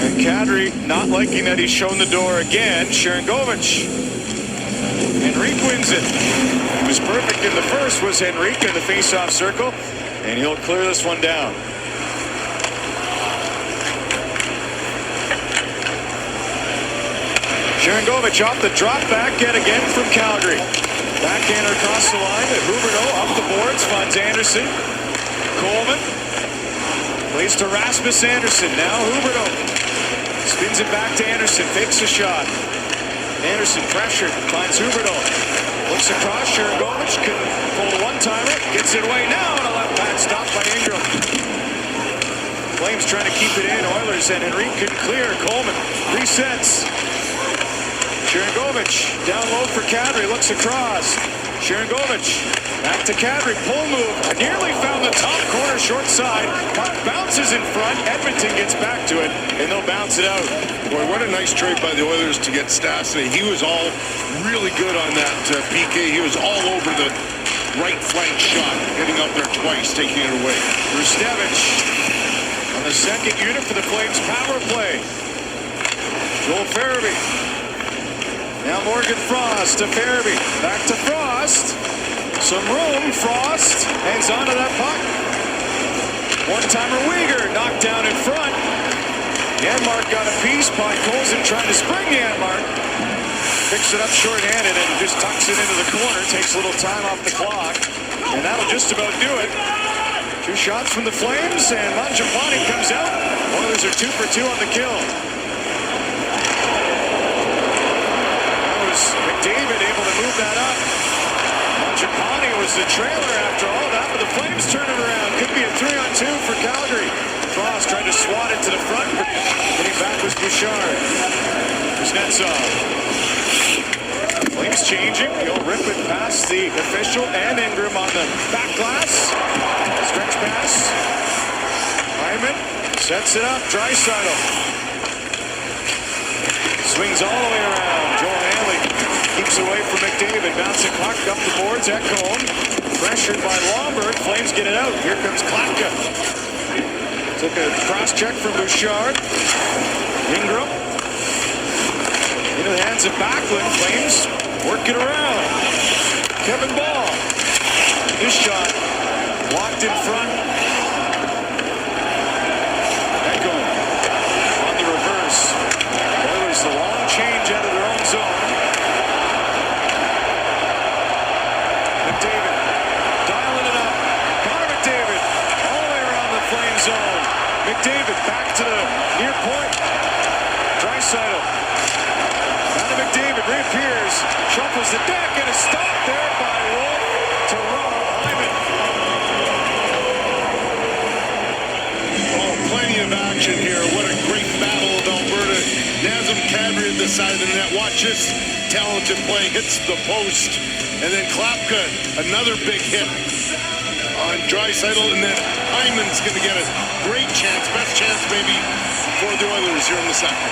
And Kadri not liking that he's shown the door again. Sharangovich. Henrique wins it. He was perfect in the first, was Henrique in the face-off circle. And he'll clear this one down. Sharangovich off the drop back yet again from Calgary. Backhander across the line. Huberdeau up the boards, finds Anderson. Coleman plays to Rasmus Anderson. Now Huberdeau spins it back to Anderson. Fakes a shot. Anderson pressured. Finds Huberdeau. Looks across. Sharangovich couldn't pull a one-timer. Gets it away now on a left pad. Stopped by Ingram. Flames trying to keep it in. Oilers and Henrique couldn't clear. Coleman resets. Sharangovich down low for Kadri. Looks across. Sharangovich back to Kadri. Pull move. Nearly found the top corner short side. Puck bounces in front. Edmonton gets back to it, and they'll bounce it out. Boy, what a nice trade by the Oilers to get Stastny. He was all really good on that PK. He was all over the right flank shot, getting up there twice, taking it away. Rustevich on the second unit for the Flames power play. Joel Farabee. Now Morgan Frost to Farabee. Back to Frost. Some room. Frost hangs onto that puck. One-timer Uyghur knocked down in front. Janmark got a piece. Podkolzin trying to spring Janmark. Picks it up short-handed and just tucks it into the corner. Takes a little time off the clock. And that'll just about do it. 2 shots from the Flames and Mangiapane comes out. Oilers are 2 for 2 on the kill. McDavid able to move that up. Mangiapane was the trailer after all that, but the Flames turn it around. Could be a 3-on-2 for Calgary. Frost tried to swat it to the front. Getting back was Bouchard. Kuznetsov. Flames changing. He'll rip it past the official and Ingram on the back glass. Stretch pass. Hyman sets it up. Draisaitl. Swings all the way around. Joel Hanley keeps away from McDavid. Bouncing puck up the boards. Ekholm pressured by Lomberg. Flames get it out. Here comes Klatka. Took a cross check from Bouchard. Ingram. Into the hands of Backlund. Flames work it around. Kevin Ball. His shot blocked in front. Ekholm on the reverse. The long change out of their own zone. McDavid dialing it up. Connor McDavid all the way around the Flame zone. McDavid back to the near point. Draisaitl. Now to McDavid reappears. Shuffles the deck and is stopped there by Wolf to Rob Hyman. action here. What a great battle of Alberta. Nazem Kadri at the side of the net. Watch this talented play. Hits the post. And then Klapka, another big hit on Draisaitl. And then Hyman's going to get a great chance. Best chance maybe for the Oilers here in the second.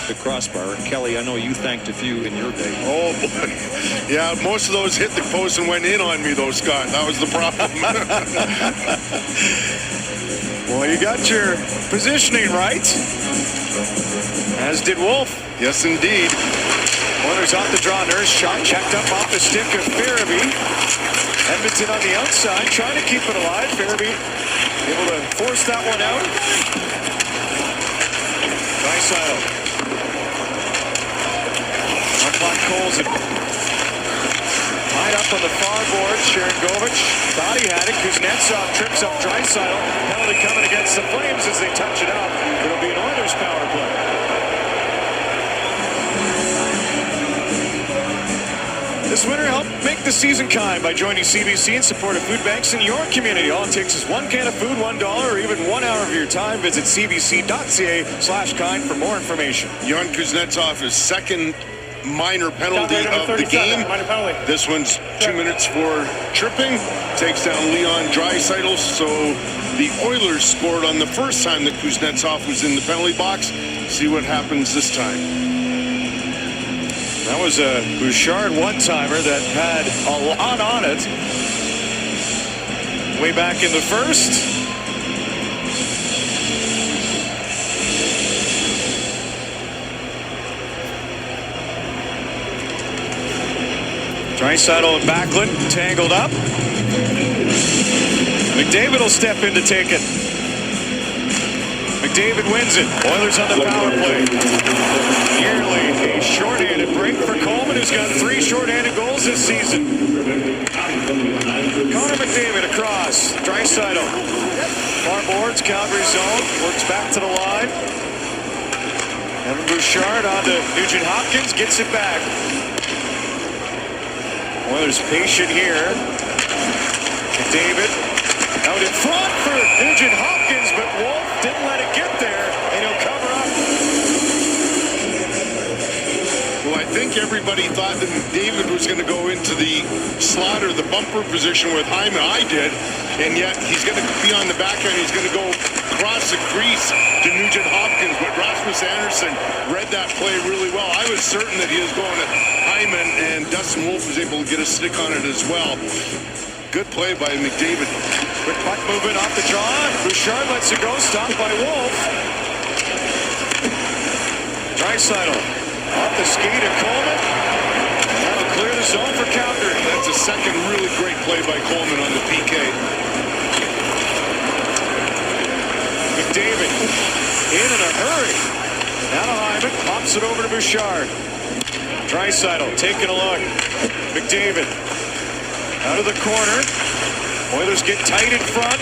The crossbar. Kelly, I know you thanked a few in your day. Oh, boy. Yeah, most of those hit the post and went in on me, though, Scott. That was the problem. Well, you got your positioning right, as did Wolf. Yes, indeed. Oilers off the draw. Nurse shot checked up off the stick of Farabee. Edmonton on the outside, trying to keep it alive. Farabee able to force that one out. Draisaitl. Clock Colson. Tied up on the far board. Sharangovich thought he had it. Kuznetsov trips up Draisaitl. Penalty coming against the Flames as they touch it up. It'll be an Oilers power play. This winter helped make the season kind by joining CBC in support of food banks in your community. All it takes is one can of food, $1, or even 1 hour of your time. Visit cbc.ca/kind for more information. Jan Kuznetsov is second minor penalty of the game. This one's 2 minutes for tripping. Takes down Leon Draisaitl. So the Oilers scored on the first time that Kuznetsov was in the penalty box. See what happens this time. That was a Bouchard one-timer that had a lot on it. Way back in the first. Draisaitl and Backlund tangled up. McDavid will step in to take it. McDavid wins it. Oilers on the power play. Nearly a shorthanded break for Coleman, who's got 3 shorthanded goals this season. Connor McDavid across. Draisaitl. Far boards, Calgary zone. Works back to the line. Evan Bouchard on to Nugent Hopkins. Gets it back. Oilers patient here. McDavid out in front for Nugent Hopkins, but Wolf didn't let it get there, and he'll cover up. Well, I think everybody thought that McDavid was going to go into the slot or the bumper position with Hyman. I did, and yet he's going to be on the back end. He's going to go across the crease to Nugent Hopkins, but Rasmus Andersson read that play really well. I was certain that he was going to Hyman, and Dustin Wolf was able to get a stick on it as well. Good play by McDavid. Quick puck movement off the draw. Bouchard lets it go, stopped by Wolf. Draisaitl off the skate of Coleman. That'll clear the zone for Calgary. That's a second really great play by Coleman on the PK. McDavid in a hurry. Now to Hyman, pops it over to Bouchard. Draisaitl taking a look. McDavid out of the corner. Oilers get tight in front.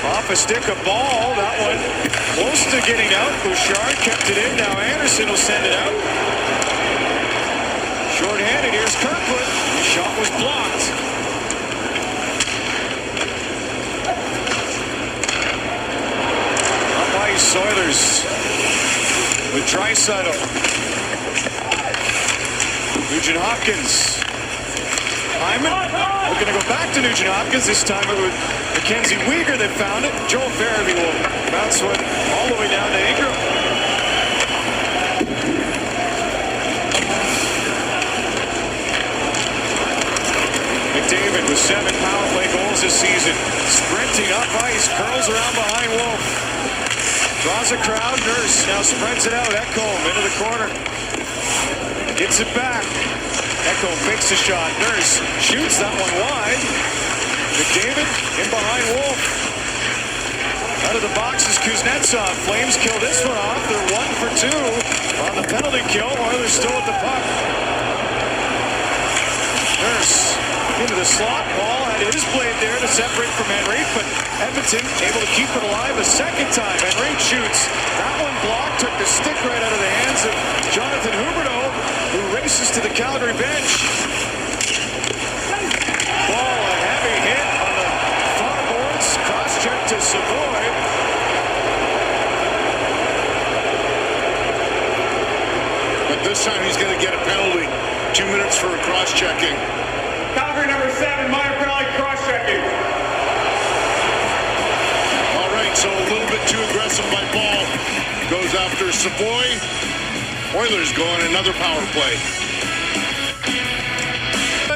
Off a stick of ball. That one close to getting out. Bouchard kept it in. Now Andersson will send it out. Short-handed. Here's Kirkwood. The shot was blocked. Up ice, Oilers with Draisaitl. Nugent Hopkins. Hyman looking to go back to Nugent Hopkins. This time it was Mackenzie Weegar that found it. Joel Farabee will bounce one all the way down to Ingram. McDavid with 7 power play goals this season. Sprinting up ice, curls around behind Wolf. Draws a crowd. Nurse now spreads it out. Ekholm into the corner. Gets it back. Ekholm fakes the shot. Nurse shoots that one wide. McDavid in behind Wolf. Out of the box is Kuznetsov. Flames kill this one off. They're 1 for 2 on the penalty kill. Oilers still at the puck. Nurse into the slot. Ball had his blade there to separate from Henrique, but Edmonton able to keep it alive a second time. Henrique shoots. That one blocked. Took the stick right out of the hands of Jonathan Huberdeau, who races to the Calgary bench. Ball, a heavy hit on the far boards. Cross check to Savoy. this time he's going to get a penalty. 2 minutes for a cross-checking. Calgary number 7, minor penalty, cross-checking. All right, so a little bit too aggressive by Ball. Goes after Savoy. Oilers go on another power play.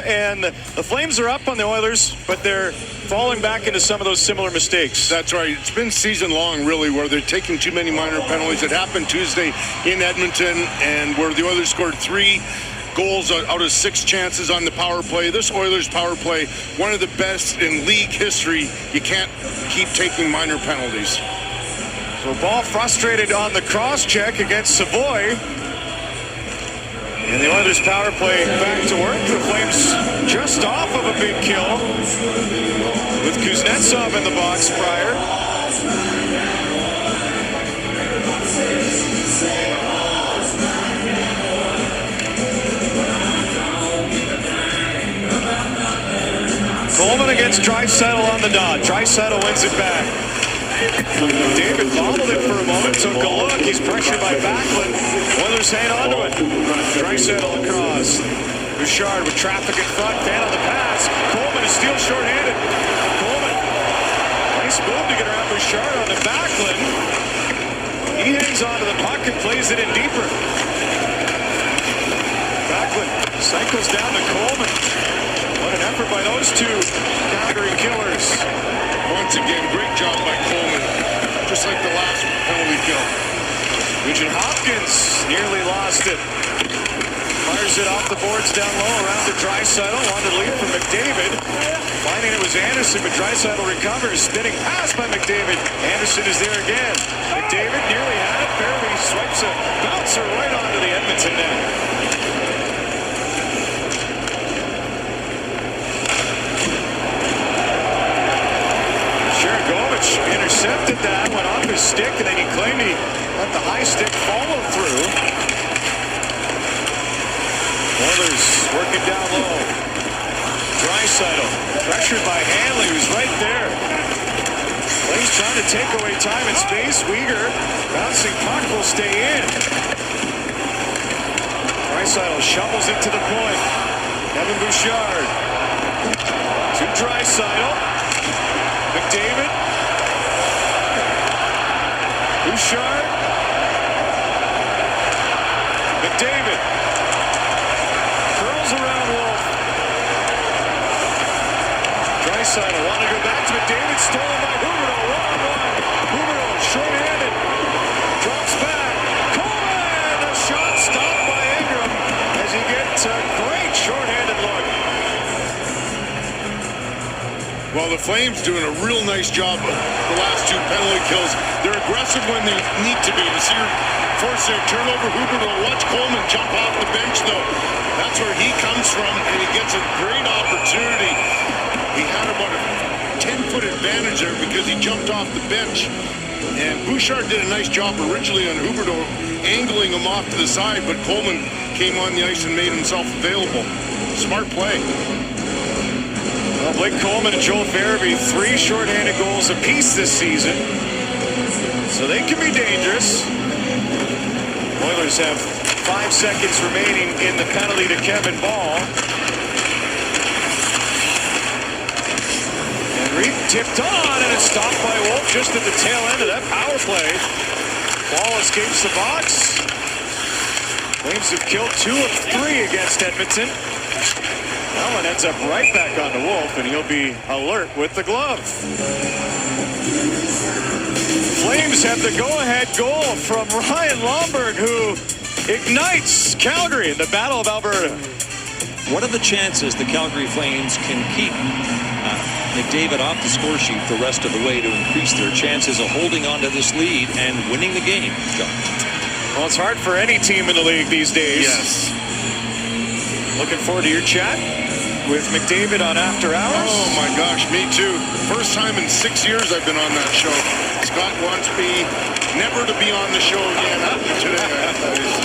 And the Flames are up on the Oilers, but they're falling back into some of those similar mistakes. That's right. It's been season long, really, where they're taking too many minor penalties. It happened Tuesday in Edmonton, and where the Oilers scored 3 goals out of 6 chances on the power play. This Oilers power play, one of the best in league history. You can't keep taking minor penalties. So Ball frustrated on the cross-check against Savoy. And the Oilers power play back to work. The Flames just off of a big kill with Kuznetsov in the box prior. Coleman against Draisaitl on the dot. Draisaitl wins it back. David bobbled it for a moment, took a look. He's pressured by Backlund. Oilers hang on to it. Draisaitl across. Bouchard with traffic in front. Fan on the pass. Coleman is still shorthanded. Coleman. Nice move to get around Bouchard on the Backlund. He hangs on to the puck and plays it in deeper. Backlund cycles down to Coleman. What an effort by those two Calgary Killers. Once again, great job by Coleman. Just like the last penalty kill. Nugent Hopkins nearly lost it. Fires it off the boards down low around to Draisaitl. Wanted to lead from McDavid. Finding it was Anderson, but Draisaitl recovers. Spinning pass by McDavid. Anderson is there again. McDavid nearly had it. Barely swipes a bouncer right onto the Edmonton net. Intercepted that, went off his stick, and then he claimed he let the high stick follow through. Oilers working down low. Draisaitl pressured by Hanley, who's right there. Flames trying to take away time and space. Weegar bouncing puck will stay in. Draisaitl shovels it to the point. Kevin Bouchard to Draisaitl. McDavid. Bouchard. McDavid. Curls around Wolf. Draisaitl wanted to go back to McDavid. Stolen by Huberdeau. 1-on-1. Huberdeau short-handed. Drops back. Coleman! A shot stopped by Ingram as he gets a great short-handed look. Well, the Flames doing a real nice job of the last 2 penalty kills. They're aggressive when they need to be. To see her force their turnover, Huberdeau, watch Coleman jump off the bench, though. That's where he comes from, and he gets a great opportunity. He had about a 10-foot advantage there because he jumped off the bench. And Bouchard did a nice job originally on Huberdeau, angling him off to the side, but Coleman came on the ice and made himself available. Smart play. Well, Blake Coleman and Joel Farabee, 3 shorthanded goals apiece this season. So they can be dangerous. Oilers have 5 seconds remaining in the penalty to Kevin Ball. And Reed tipped on, and it's stopped by Wolf just at the tail end of that power play. Ball escapes the box. Flames have killed 2 of 3 against Edmonton. That one ends up right back on the Wolf, and he'll be alert with the glove. Flames have the go-ahead goal from Ryan Lomberg, who ignites Calgary in the Battle of Alberta. What are the chances the Calgary Flames can keep McDavid off the score sheet the rest of the way to increase their chances of holding on to this lead and winning the game, John? Well, it's hard for any team in the league these days. Yes. Looking forward to your chat with McDavid on After Hours. Oh, my gosh, me too. First time in 6 years I've been on that show. Scott wants me never to be on the show again after today, I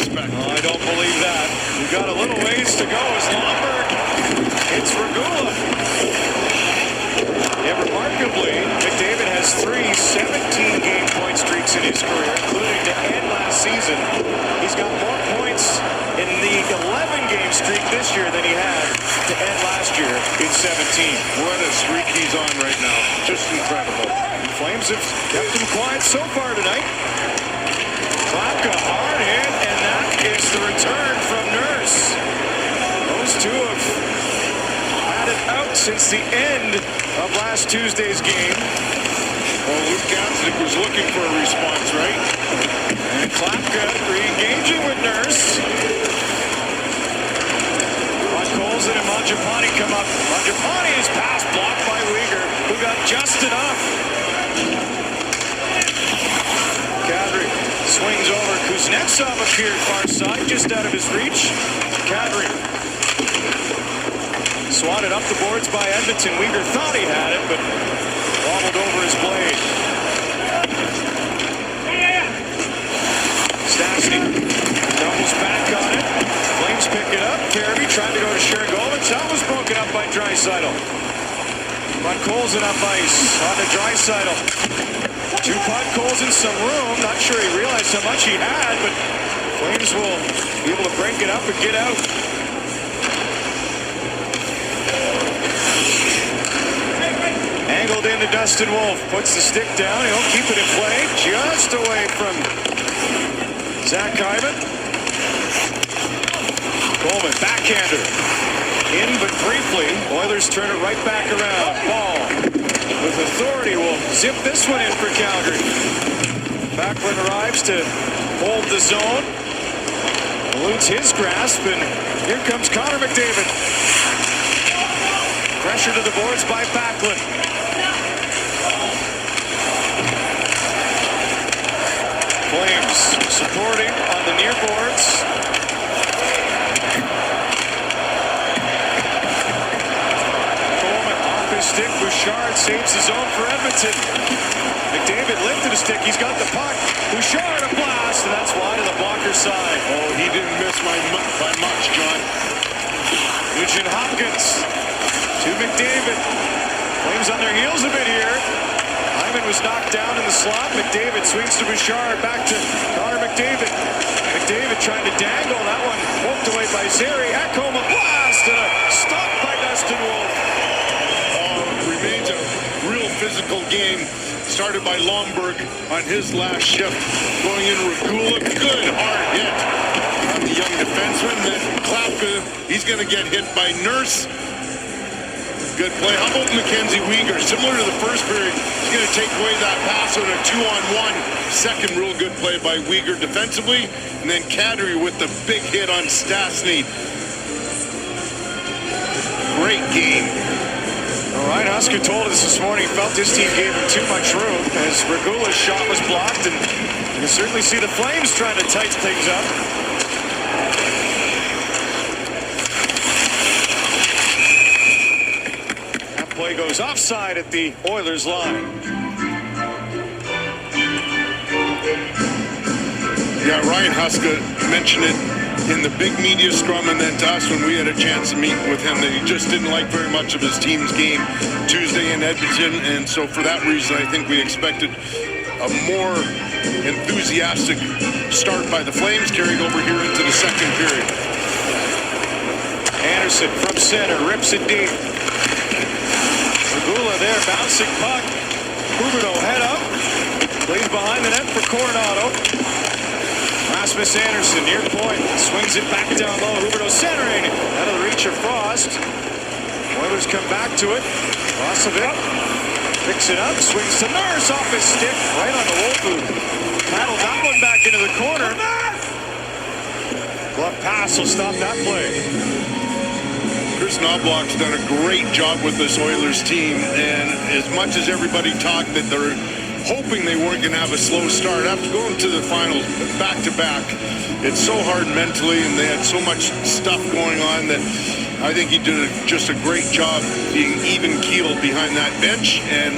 suspect. Oh, I don't believe that. We've got a little ways to go as Lomberg hits Regula. Yeah, remarkably, McDavid has 3 17-game point streaks in his career, including to end last season. He's got more points in Flames have kept him quiet so far tonight. Klapka, hard hit, and that is the return from Nurse. Those two have had it out since the end of last Tuesday's game. Well, Luke Gansnick was looking for a response, right? And Klapka re-engaging with Nurse. Colson and Mangiapane come up. Mangiapane's pass blocked by Uyghur, who got just enough. Calgary swings over. Kuznetsov appeared far side, just out of his reach. Calgary swatted up the boards by Edmonton. Uyghur thought he had it, but wobbled over his blade. Stastny doubles back on it. Flames pick it up. Carey trying to go to Sharangovich. That was broken up by Draisaitl. But Colson up ice on to Draisaitl. Two-putt Colson some room. Not sure he realized how much he had, but Flames will be able to break it up and get out. Angled into Dustin Wolf. Puts the stick down. He'll keep it in play. Just away from Zach Hyman. Coleman, backhander. In but briefly. Oilers turn it right back around. Ball with authority will zip this one in for Calgary. Backlund arrives to hold the zone. Eludes his grasp, and here comes Connor McDavid. Pressure to the boards by Backlund. Flames supporting on the near boards. Coleman off his stick. Bouchard saves his own for Edmonton. McDavid lifted a stick. He's got the puck. Bouchard a blast, and that's wide of the blocker side. Oh, he didn't miss by much, John. Nugent Hopkins to McDavid. Flames on their heels a bit here. Hyman was knocked down in the slot. McDavid swings to Bouchard. Back to Connor McDavid. McDavid trying to dangle. That one poked away by Zary. Ekholm a blast and a stop by Dustin Wolf. Remains a real physical game. Started by Lomberg on his last shift. Going in Regula. Good hard hit on the young defenseman. Then Klapka, he's going to get hit by Nurse. Good play. How about Mackenzie Uyghur? Similar to the first period, he's going to take away that pass on a 2-on-1. Second real good play by Uyghur defensively. And then Kadri with the big hit on Stastny. Great game. All right, Husker told us this morning he felt his team gave him too much room as Regula's shot was blocked, and you can certainly see the Flames trying to tighten things up. Play goes offside at the Oilers line. Yeah, Ryan Huska mentioned it in the big media scrum and then to us when we had a chance to meet with him that he just didn't like very much of his team's game Tuesday in Edmonton, and so for that reason I think we expected a more enthusiastic start by the Flames carrying over here into the second period. Anderson from center rips it deep. Regula there, bouncing puck. Huberdeau head up. Plays behind the net for Coronado. Rasmus Anderson near point. Swings it back down low. Huberdeau centering. Out of the reach of Frost. Oilers come back to it. Rosovic picks it up. Swings to Nurse off his stick. Right on the Wolf, who paddled that one back into the corner. Glove pass will stop that play. Chris Knobloch's done a great job with this Oilers team, and as much as everybody talked that they're hoping they weren't going to have a slow start, after going to the finals back-to-back, it's so hard mentally, and they had so much stuff going on that I think he did just a great job being even-keeled behind that bench, and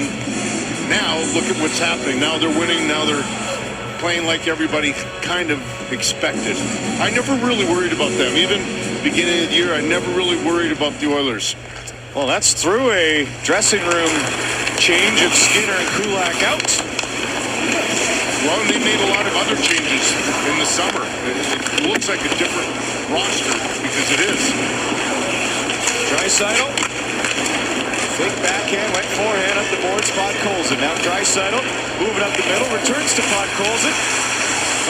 now look at what's happening. Now they're winning, now they're playing like everybody kind of expected. I never really worried about them, even beginning of the year, I never really worried about the Oilers. Well, that's through a dressing room change of Skinner and Kulak out. Well, they made a lot of other changes in the summer. It looks like a different roster because it is. Draisaitl Big backhand, went forehand up the board, Podkolzin. Now Draisaitl, moving up the middle, returns to Podkolzin.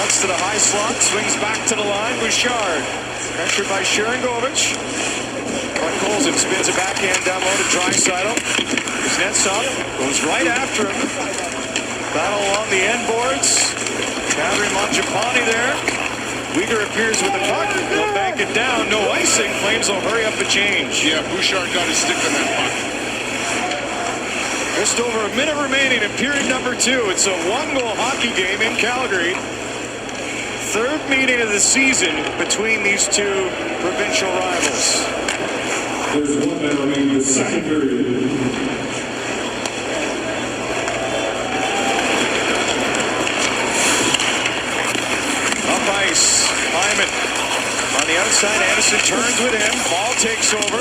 Cuts to the high slot, swings back to the line, Bouchard. Pressured by Sharangovich. Podkolzin spins a backhand down low to Draisaitl. Kuznetsov goes right after him. Battle along the end boards. Calgary Mangiapane there. Uyghur appears with the puck. They'll bank it down. No icing. Flames will hurry up the change. Yeah, Bouchard got his stick on that puck. Just over a minute remaining in period number 2. It's a one-goal hockey game in Calgary. Third meeting of the season between these two provincial rivals. There's 1 minute remaining in the second period. Hyman on the outside. Anderson turns with him. Ball takes over.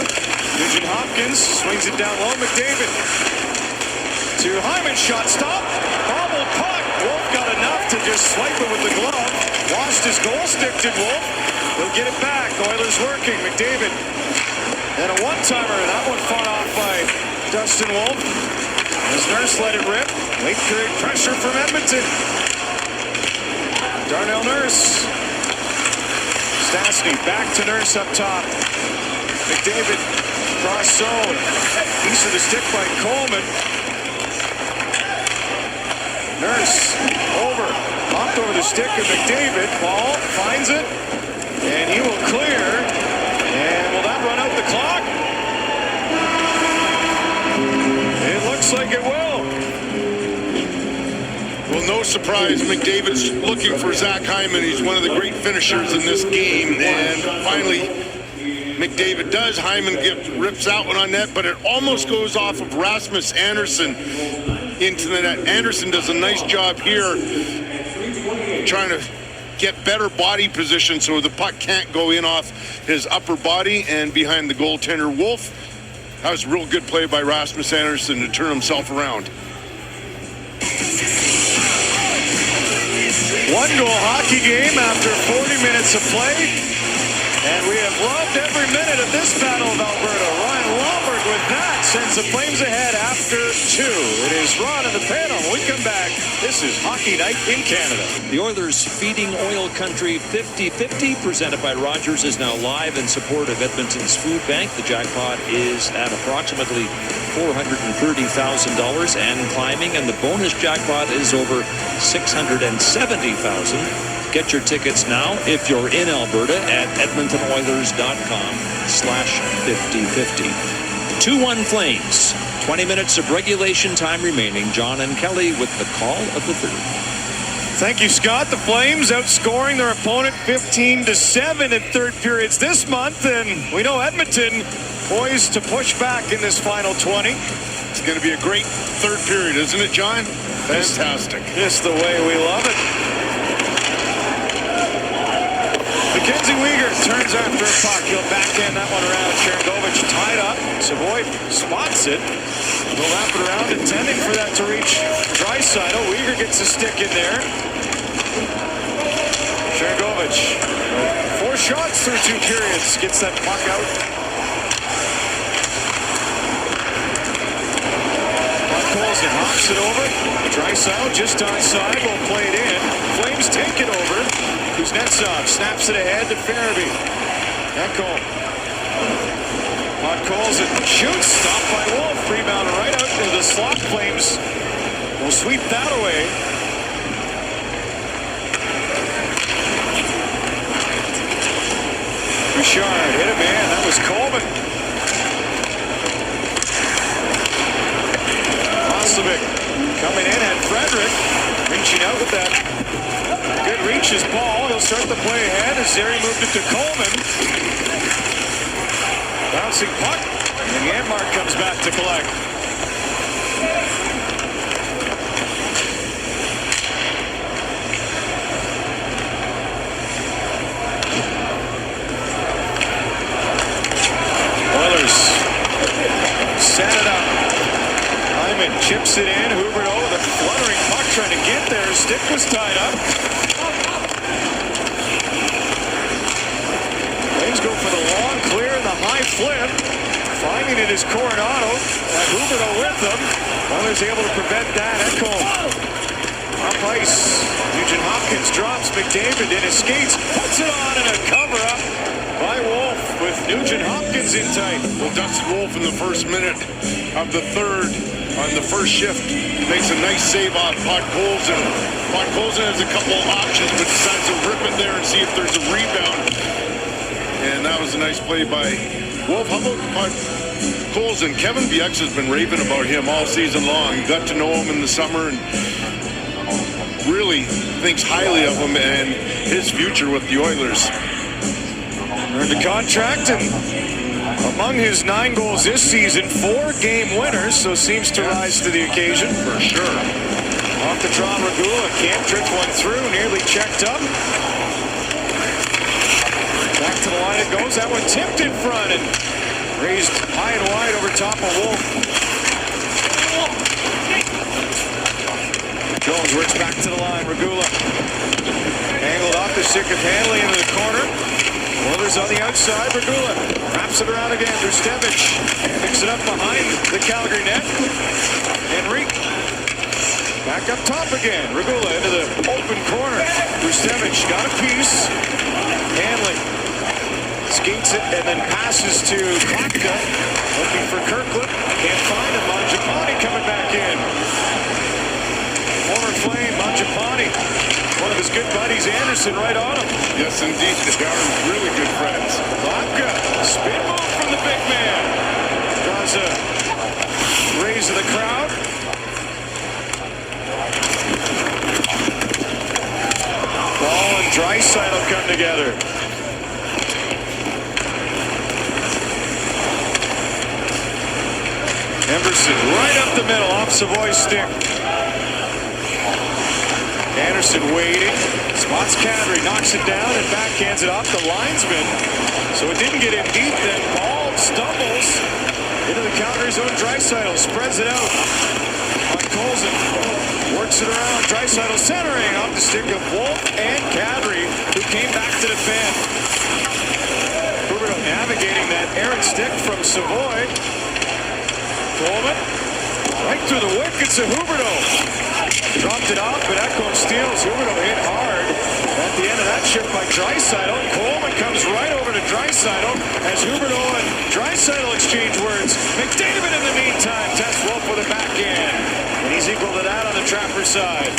Nugent Hopkins swings it down low. McDavid to Hyman. Shot stop. Bobbled puck. Wolf got enough to just swipe it with the glove. Lost his goal stick, did Wolf. He'll get it back. Oilers working. McDavid. And a one-timer. That one fought off by Dustin Wolf. As Nurse let it rip. Late period pressure from Edmonton. Darnell Nurse. Stastny back to Nurse up top. McDavid cross zone. Piece of the stick by Coleman. Nurse over. Knocked over the stick of McDavid. Ball finds it. And he will clear. And will that run out the clock? It looks like it will. Well, no surprise, McDavid's looking for Zach Hyman. He's one of the great finishers in this game. And finally, McDavid does. Hyman rips that one on net, but it almost goes off of Rasmus Andersson into the net. Andersson does a nice job here trying to get better body position so the puck can't go in off his upper body and behind the goaltender Wolf. That was a real good play by Rasmus Andersson to turn himself around. One-goal hockey game after 40 minutes of play. And we have loved every minute of this Battle of Alberta. Ryan Lomberg with that sends the Flames ahead after 2. It is Ron in the panel. When we come back, this is Hockey Night in Canada. The Oilers Feeding Oil Country 50-50, presented by Rogers, is now live in support of Edmonton's food bank. The jackpot is at approximately $430,000 and climbing, and the bonus jackpot is over $670,000. Get your tickets now if you're in Alberta at edmontonoilers.com/5050. 2-1 Flames. 20 minutes of regulation time remaining. John and Kelly with the call of the third. Thank you, Scott. The Flames outscoring their opponent 15-7 in third periods this month, and we know Edmonton poised to push back in this final 20. It's going to be a great third period, isn't it, John? Fantastic. Just the way we love it. Mackenzie Weegar turns after a puck. He'll backhand that one around. Sharangovich tied up. Savoy spots it. He'll wrap it around, intending for that to reach Draisaitl. Weegar gets a stick in there. Sharangovich, 4 shots through 2 periods. Gets that puck out. Podkolzin hops it over. Draisaitl just onside. Will play it in. Flames take it over. Kuznetsov snaps it ahead to Farabee. Ekholm. Podkolzin shoots. Stopped by Wolf. Rebound right out into the slot. Flames will sweep that away. Bouchard hit a man. That was Coleman. Roslovic coming in at Frederick. Reaching out with that good reach is Paul. He'll start the play ahead as Zary moved it to Coleman. Bouncing puck. And Janmark comes back to collect. Oilers set it up. Hyman chips it in. Huberdeau with a fluttering puck trying to get there. Stick was tied up. Flames go for the long clear and the high flip. Finding it is Coronado. Huberdeau with them. Oilers able to prevent that. Ekholm up ice. Nugent Hopkins drops McDavid in his skates. Puts it on and a cover-up by Wolf with Nugent Hopkins in tight. Well, Dustin Wolf in the first minute of the third on the first shift makes a nice save on Podkolzin. Podkolzin has a couple of options, but decides to rip it there and see if there's a rebound. And that was a nice play by Wolf. How about Podkolzin? Kevin Bieksa has been raving about him all season long. He got to know him in the summer and really thinks highly of him and his future with the Oilers. Earned a contract, and among his 9 goals this season, 4 game winners, so seems to rise to the occasion. For sure. Off the draw, Regula can't trick one through, nearly checked up. Back to the line it goes. That one tipped in front and raised high and wide over top of Wolf. Jones works back to the line. Regula angled off the stick of Hanley into the corner. Oilers on the outside. Regula wraps it around again. Drustevich picks it up behind the Calgary net. Henrique back up top again. Regula into the open corner. Drustevich got a piece. Hanley skates it and then passes to Klapka. Looking for Kirkland. Can't find him. Mangiapane coming back in. Former Flame, Mangiapane. One of his good buddies, Anderson, right on him. Yes, indeed. They are really good friends. Klapka, spin move from the big man. Draws a raise of the crowd. Ball and Draisaitl come together. Emberson right up the middle, off Savoy's stick. Anderson waiting, spots Kadri, knocks it down and backhands it off the linesman. So it didn't get in deep, then ball stumbles into the Calgary zone. Draisaitl spreads it out on Colson. Works it around, Draisaitl centering off the stick of Wolf and Kadri, who came back to defend. Huberdeau navigating that errant stick from Savoy. Coleman, right through the wickets of Huberdeau. Dropped it off, but Ekholm steals. Huberdeau hit hard at the end of that shift by Draisaitl. Coleman comes right over to Draisaitl as Huberdeau and Draisaitl exchange words. McDavid in the meantime tests Wolf with a backhand. And he's equal to that on the Trapper side.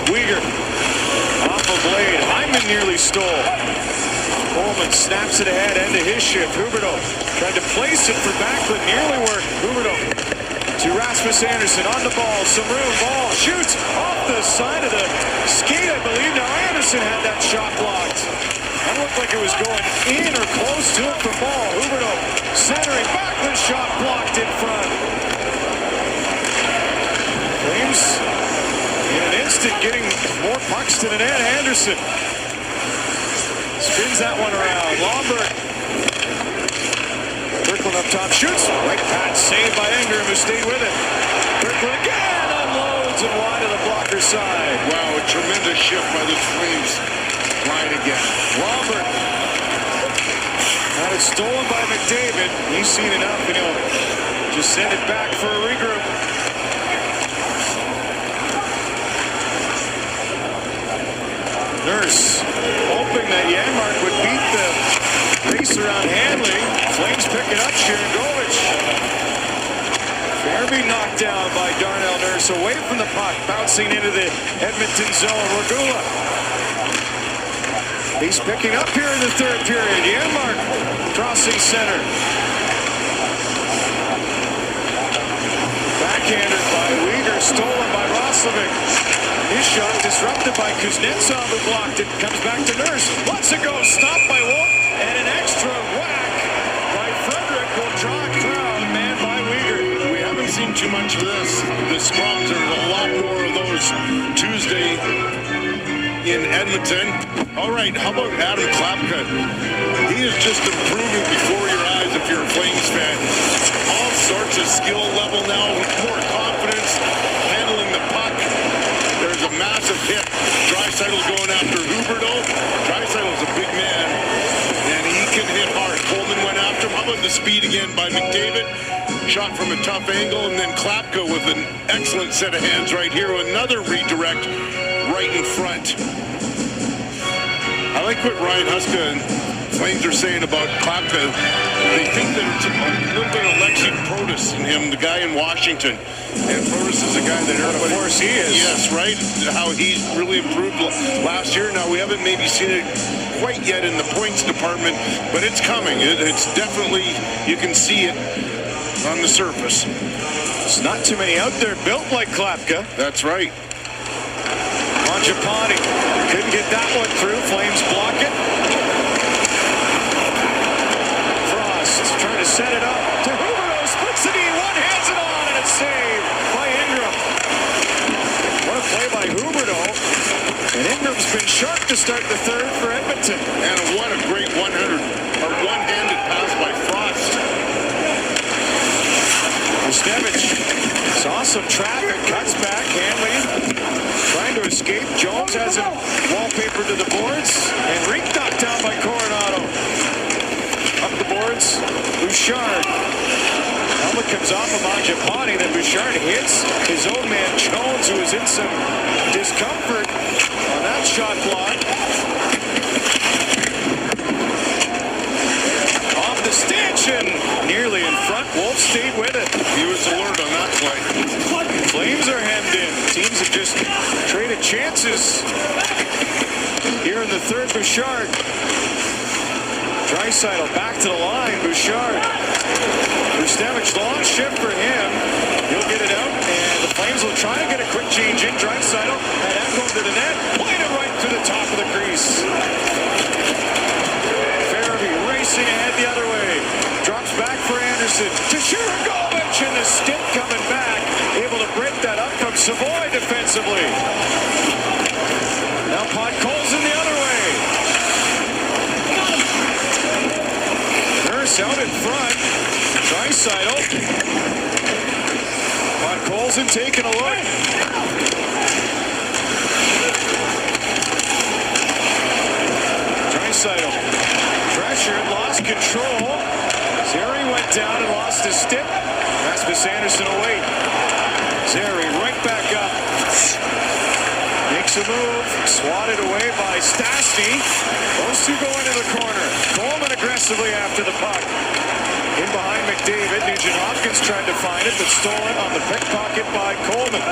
Uyghur off a blade. Hyman nearly stole. Coleman snaps it ahead, end of his shift. Huberdeau tried to place it for Backlund, nearly worked. Huberdeau to Rasmus Anderson on the ball, some room, ball, shoots off the side of the skate, I believe. Now Anderson had that shot blocked. That looked like it was going in or close to it for ball. Huberdeau centering, Backlund shot blocked in front. Flames in an instant getting more pucks to the net. Anderson spins that one around. Lomberg. Kirkland up top, shoots. Right pad, saved by Ingram, who stayed with it. Kirkland again unloads and wide of the blocker side. Wow, a tremendous shift by the Flames line again. Lomberg had it stolen by McDavid. He's seen enough, and he'll just send it back for a regroup. Nurse hoping that Janmark would beat the race around Hanley. Flames pick it up, Sharangovich. Fairby knocked down by Darnell Nurse, away from the puck, bouncing into the Edmonton zone. Regula. He's picking up here in the third period. Janmark crossing center. Backhanded by Uyghur, stolen by Roslovic. His shot disrupted by Kuznetsov, who blocked it. Comes back to Nurse. Lets it go. Stopped by Wolf. And an extra whack by Frederick will draw a crowd. Man by Uyghur. We haven't seen too much of this. The scrums, there's a lot more of those Tuesday in Edmonton. All right, how about Adam Klapka? He is just improving before your eyes if you're a Flames fan. All sorts of skill level now, more confidence, handling the puck. There's a massive hit. Draisaitl going after Huberdeau. speed again by McDavid. Shot from a tough angle, and then Klapka with an excellent set of hands right here. Another redirect right in front. I like what Ryan Huska and Flames are saying about Klapka. They think that it's a little bit of Alexi Protas in him, the guy in Washington. And Protas is a guy that everybody... Of course he is. Yes, right? How he's really improved last year. Now, we haven't maybe seen it quite yet in the points department, but it's coming. It's definitely, you can see it on the surface. There's not too many out there built like Klapka. That's right. Mangiapane couldn't get that one through. Flames block it. Frost trying to set it up to Huberdeau. Splits the knee, one-hands it on, and it's saved by Ingram. What a play by Huberdeau. And Ingram's been sharp to start the third for Edmonton. And what a great one-handed pass by Frost. Stevich saw some traffic, cuts back, Hanley trying to escape. Jones has him wallpapered to the boards, and Reek knocked down by Coronado. Up the boards, Bouchard. Helmet comes off of Mangiapane, then Bouchard hits his own man Jones, who is in some discomfort on that shot block. Off the stanchion, nearly in front. Wolf stayed with it. He was alert on that play. Flames are hemmed in. Teams have just traded chances. Here in the third, Bouchard. Draisaitl back to the line. Bouchard. Stevich, long shift for him. He'll get it out, and the Flames will try to get a quick change in. Draisaitl had echoed to the net. Played it right to the top of the crease. Farabee racing ahead the other way. Drops back for Anderson. To Shiragovich, and the stick coming back. Able to break that up from Savoy defensively. Now Podkolzin the other way. Nurse out in front. Draisaitl. Podkolzin taking a look. Draisaitl. Pressured, lost control. Zary went down and lost his stick. Rasmus Anderson away. Zary right back up. Makes a move. Swatted away by Stastny. Those two go into the corner. Coleman aggressively after the puck. In behind McDavid. Nugent Hopkins tried to find it, but stolen on the pickpocket by Coleman.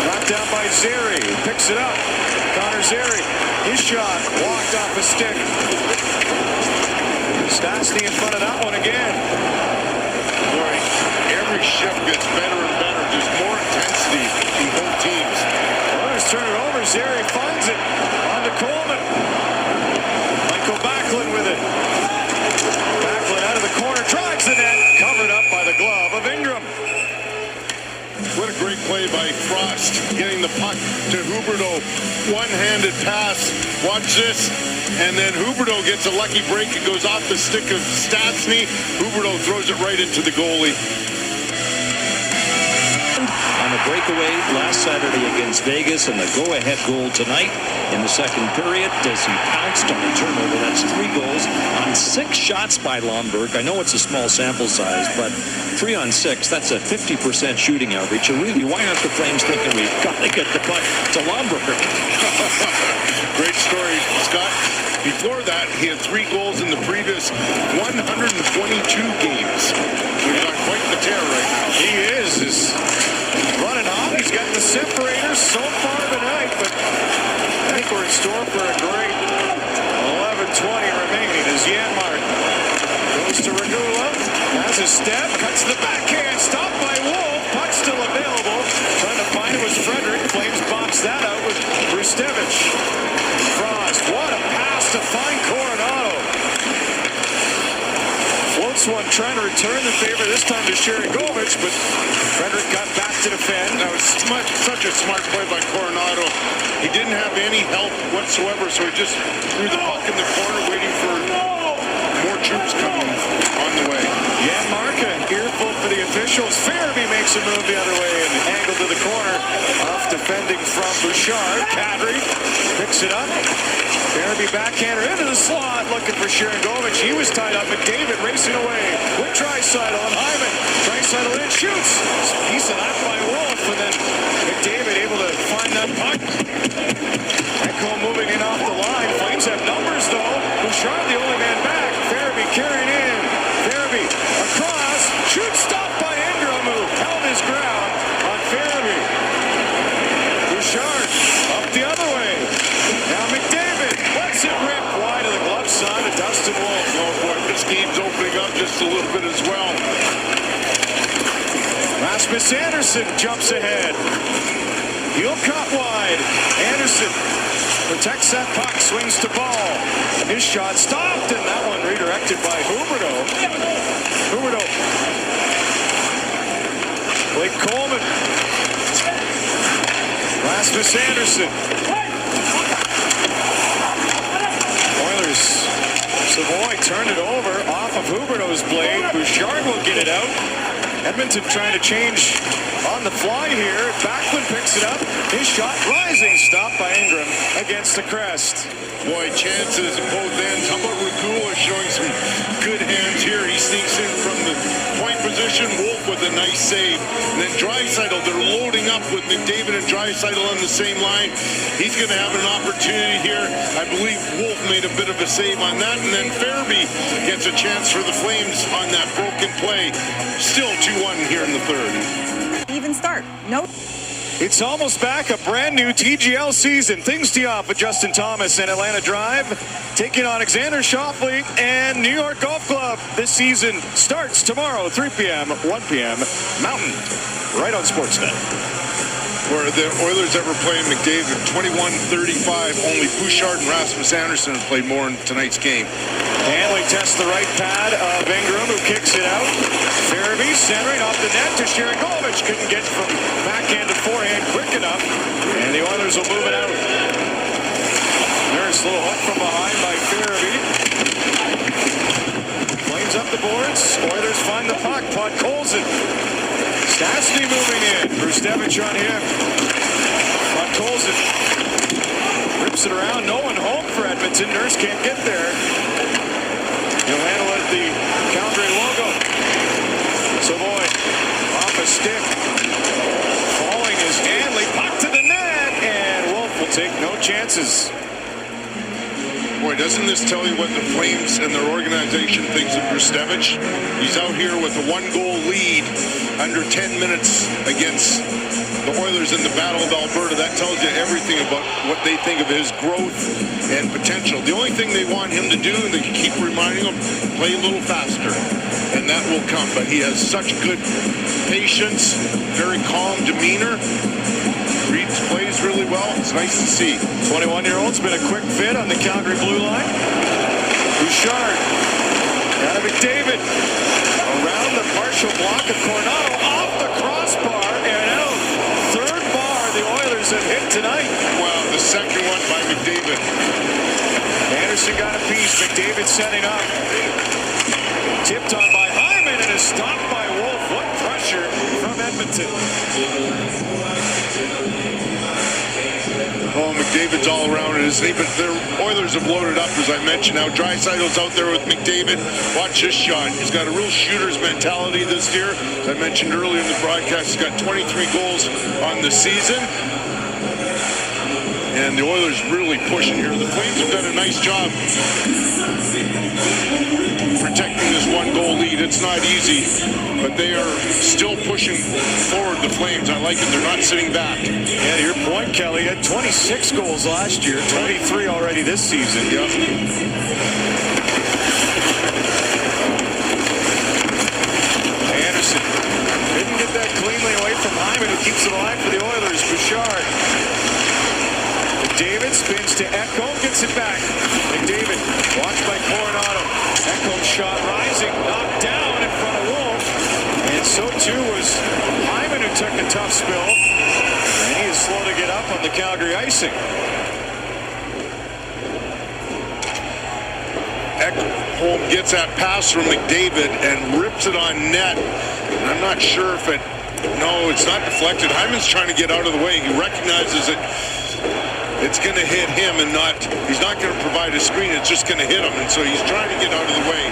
Knocked down by Zary. Picks it up. Connor Zary. His shot walked off a stick. Stastny in front of that one again. Boy, every shift gets better and better. There's more intensity in both teams. Oilers turn it over. Zary finds it on to Coleman. Michael Backlund with it. Backlund out of the corner, drives the net, covered up by the glove of Ingram. What a great play by Frost, getting the puck to Huberdeau. One-handed pass. Watch this. And then Huberdeau gets a lucky break. It goes off the stick of Stastny. Huberdeau throws it right into the goalie. On a breakaway last Saturday against Vegas, and the go-ahead goal tonight in the second period as he pounced on a turnover. That's 3 goals on 6 shots by Lomberg. I know it's a small sample size, but 3 on 6, that's a 50% shooting average. And really, why aren't the Flames thinking we've got to get the puck to Lomberg? Great story, Scott. Before that, he had 3 goals in the previous 122 games. He's on quite the tear right now. He is running hot. He's got the separators so far tonight, but I think we're in store for a great 11:20 remaining as Janmark goes to Regula, has a step, cuts the backhand, stopped by Wolf, puck still available, trying to find it was Frederick. Flames box that out with Rustevich. Frost, what a pass to find Coronado. Floats one, trying to return the favor, this time to Shiragovich, but Frederick got back to defend. That was such a smart play by Coronado. He didn't have any help whatsoever, so he just threw the puck in the corner, waiting for more troops coming on the way. Janmark, an earful for the officials. Farabee makes a move the other way and angled to the corner. Off defending from Bouchard. Kadri picks it up. Farabee backhander into the slot, looking for Sharangovich. He was tied up. McDavid racing away with Draisaitl on Hyman. Draisaitl in, shoots. Piece of that by Wolf, and then McDavid able to find that puck. Ekholm moving in off the line. Flames have numbers though. Bouchard the only man back. Farabee carrying in. Farabee across. Shoot stopped by Ingram, who held his ground on Farabee. Bouchard up the other way. Now McDavid lets it rip wide of the glove side of Dustin Wolf. Oh boy, this game's opening up just a little bit as well. Rasmus Andersson jumps ahead. He'll cut wide. Andersson protects that puck, swings to ball. His shot stopped, and that one redirected by Huberdeau. Huberdeau. Blake Coleman. Rasmus Andersson. Oilers. Savoy turned it over off of Huberdeau's blade. Bouchard will get it out. Edmonton trying to change on the fly here. Backlund picks it up. His shot rising, stopped by Ingram against the crest. Boy, chances at both ends. How about Regula showing some good hands here? He sneaks in from the point position. Wolf with a nice save. And then Draisaitl, they're loading up with McDavid and Draisaitl on the same line. He's going to have an opportunity here. I believe Wolf made a bit of a save on that. And then Farabee gets a chance for the Flames on that broken play. Still 2-1 here in the third. Even start. No. It's almost back, a brand new TGL season. Things tee off with Justin Thomas and Atlanta Drive, taking on Alexander Shoffley and New York Golf Club. This season starts tomorrow, 3 p.m., 1 p.m. Mountain, right on Sportsnet. Where the Oilers ever playing McDavid, 21-35. Only Bouchard and Rasmus Andersson have played more in tonight's game. Hanley tests the right pad of Ingram, who kicks it out. Farabee centering off the net to Sharangovich. Couldn't get from backhand to forehand quick enough, and the Oilers will move it out. There's a little hook from behind by Farabee. Flames up the boards. Oilers find the puck. Podkolzin. Stastny moving in. Brustevich on him. Podkolzin rips it around. No one home for Edmonton. Nurse can't get there. He'll handle it the Calgary logo. Savoy off a stick. Falling is Hanley. Puck to the net. And Wolf will take no chances. Boy, doesn't this tell you what the Flames and their organization thinks of Brustevich? He's out here with a 1-goal lead under 10 minutes against the Oilers in the Battle of Alberta. That tells you everything about what they think of his growth and potential. The only thing they want him to do, and they keep reminding him, play a little faster, and that will come. But he has such good patience, very calm demeanor. Reads plays really well. It's nice to see. 21-year-old's been a quick fit on the Calgary blue line. Bouchard. Got a McDavid. Around the partial block of Coronado. Off the crossbar and out. Third bar the Oilers have hit tonight. Wow, the second one by McDavid. Andersson got a piece. McDavid setting up. Tipped on by Hyman and is stopped by Wolf. What pressure from Edmonton. Oh, McDavid's all around it, isn't he? But their Oilers have loaded up, as I mentioned. Now Draisaitl's out there with McDavid. Watch this shot. He's got a real shooter's mentality this year. As I mentioned earlier in the broadcast, he's got 23 goals on the season. And the Oilers really pushing here. The Flames have done a nice job protecting this 1-goal lead. It's not easy, but they are still pushing forward, the Flames. I like it. They're not sitting back. Yeah, your point, Kelly. Had 26 goals last year, 23 already this season. Yep. Andersson didn't get that cleanly away from Hyman, who keeps it alive for the Oilers. Bouchard. McDavid spins to Ekholm, gets it back. McDavid, watched by Coronado. Ekholm shot rising, knocked down in front of Wolf. And so too was Hyman, who took a tough spill. And he is slow to get up on the Calgary icing. Ekholm gets that pass from McDavid and rips it on net. And I'm not sure if it... No, it's not deflected. Hyman's trying to get out of the way. He recognizes it. it's going to hit him and not, he's not going to provide a screen, it's just going to hit him. And so he's trying to get out of the way.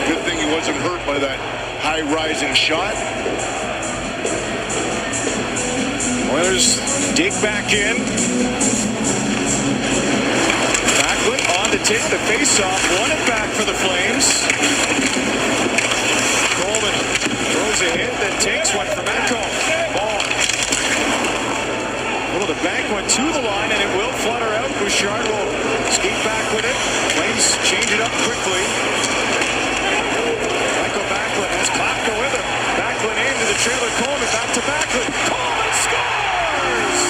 Good thing he wasn't hurt by that high rising shot. Oilers dig back in. Backlund on to take the face-off. Won it back for the Flames. Coleman throws a hit, then takes one from Ekholm. Ball. Well, the bank went to the line, and it will flutter out. Bouchard will skate back with it. Flames change it up quickly. Michael Backlund has Klapka with him. Backlund into the trailer. Coleman back to Backlund. Coleman scores!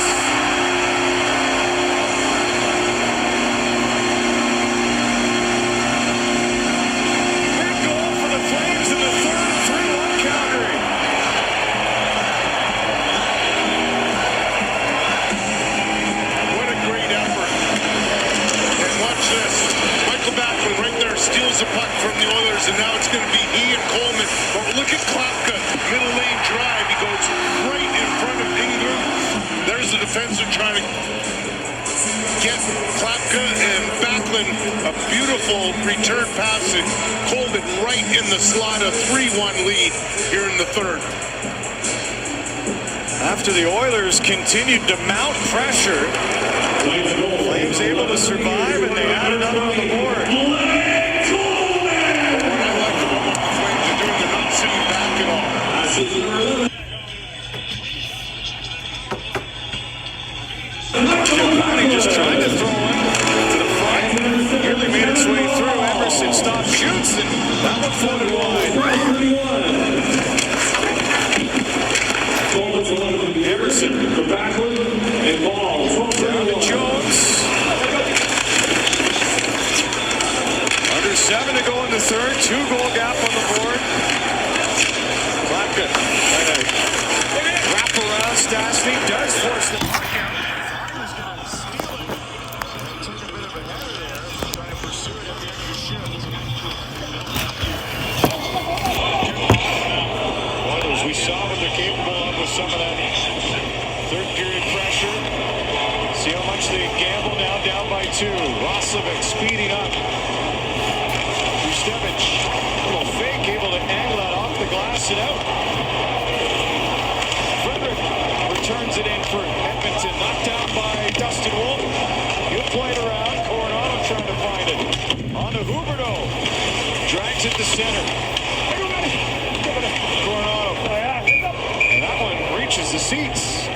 Big goal for the Flames in the third. 3-1 Calgary. What a great effort. And watch this. Michael Backlund right there steals the puck from the Oilers, and now it's going to be he and Coleman. But look at Klapka, middle lane drive. He goes right in front of Ingram. There's the defenseman trying to get Klapka, and Backlund, a beautiful return pass, and Coleman right in the slot. A 3-1 lead here in the third. After the Oilers continued to mount pressure, Flames able to survive, and they add another on the board. What I like about what the Flames are doing, they're not sitting back at all. Giovanni just tried to throw one to the front. Nearly made its way through. Emerson stops, shoots, and that one floated wide. Emerson down to Jones. Under 7 to go in the third. 2-goal gap on the board. Klapka trying to wrap around. Stastny does force the puck out. Oilers, we saw what they're capable of with some of that third period pressure. See how much they gamble now, down by 2. Roslovic speeding up. Ustevich, little fake, able to angle that off the glass and out. Frederick returns it in for Edmonton, knocked down by Dustin Wolf. He'll play it around. Coronado trying to find it. On to Huberdeau. Drags it to center. Coronado. And that one reaches the seats.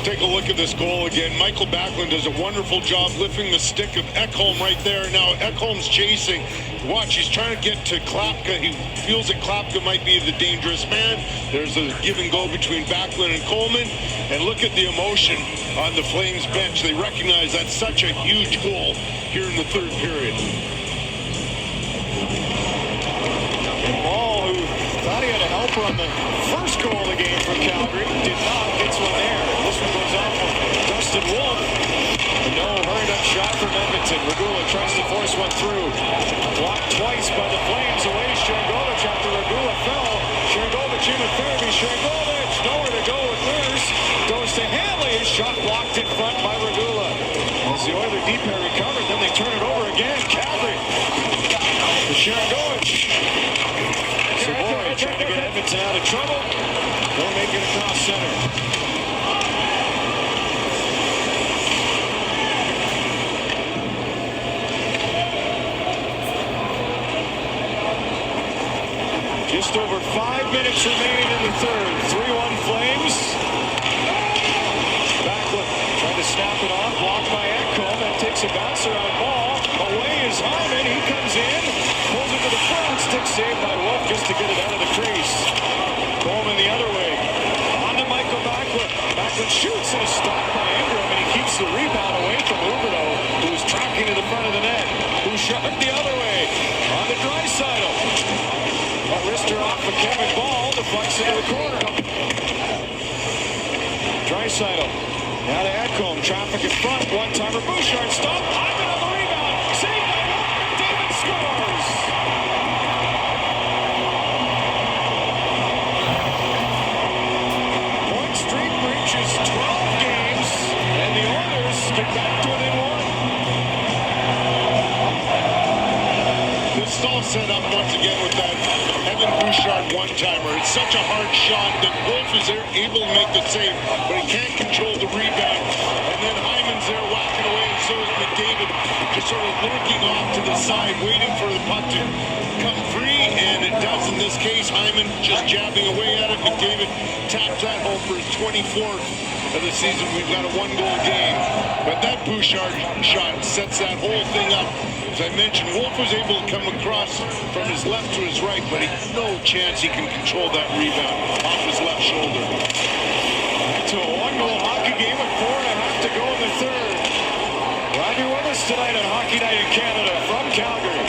Take a look at this goal again. Michael Backlund does a wonderful job lifting the stick of Ekholm right there. Now Ekholm's chasing. Watch, he's trying to get to Klapka. He feels that Klapka might be the dangerous man. There's a give and go between Backlund and Coleman. And look at the emotion on the Flames bench. They recognize that's such a huge goal here in the third period. Ball, who thought he had a helper on the first goal of the game for Calgary, did not. Gets one there. This one goes off of Dustin Wolf. No hurried up shot from Edmonton. Regula tries to force one through. Blocked twice by the Flames. Away Sharangovich after Regula fell. Sharangovich in with Fairby. Sharangovich nowhere to go with Lurs. Goes to Hanley. His shot blocked in front by Regula. As the Oilers deep pair recovered, then they turn it over again. Calgary. To Sharangovich. Savoy trying to get Edmonton out of trouble. They'll make it across center. Just over 5 minutes remaining in the third. 3-1 Flames. Backlund trying to snap it off. Blocked by Ekholm. That takes a bounce around ball. Away is Harmon. He comes in. Pulls it to the front. Stick saved by Wolf just to get it out of the crease. Coleman the other way. On to Michael Backlund. Backlund shoots and is stopped by Ingram, and he keeps the rebound away from Huberdeau, who's tracking to the front of the net. Bouchard the other way. On to Draisaitl. Wrister off of Kevin Ball. Deflects into the corner. Draisaitl. Now to Ekholm. Traffic in front. One-timer. Bouchard stop. Hyman on the rebound. Saved by Walker. David scores. Point streak. set up once again with that Evan Bouchard one-timer. It's such a hard shot that Wolf is able to make the save, but he can't control the rebound. And then Hyman's there whacking away, and so is McDavid, just sort of lurking off to the side, waiting for the puck to come free, and it does in this case. Hyman just jabbing away at it. McDavid taps that home for his 24th of the season. We've got a one-goal game, but that Bouchard shot sets that whole thing up. As I mentioned, Wolf was able to come across from his left to his right, but he no chance he can control that rebound off his left shoulder. To a one-goal hockey game with 4.5 to go in the third. Glad you're with us tonight on Hockey Night in Canada from Calgary.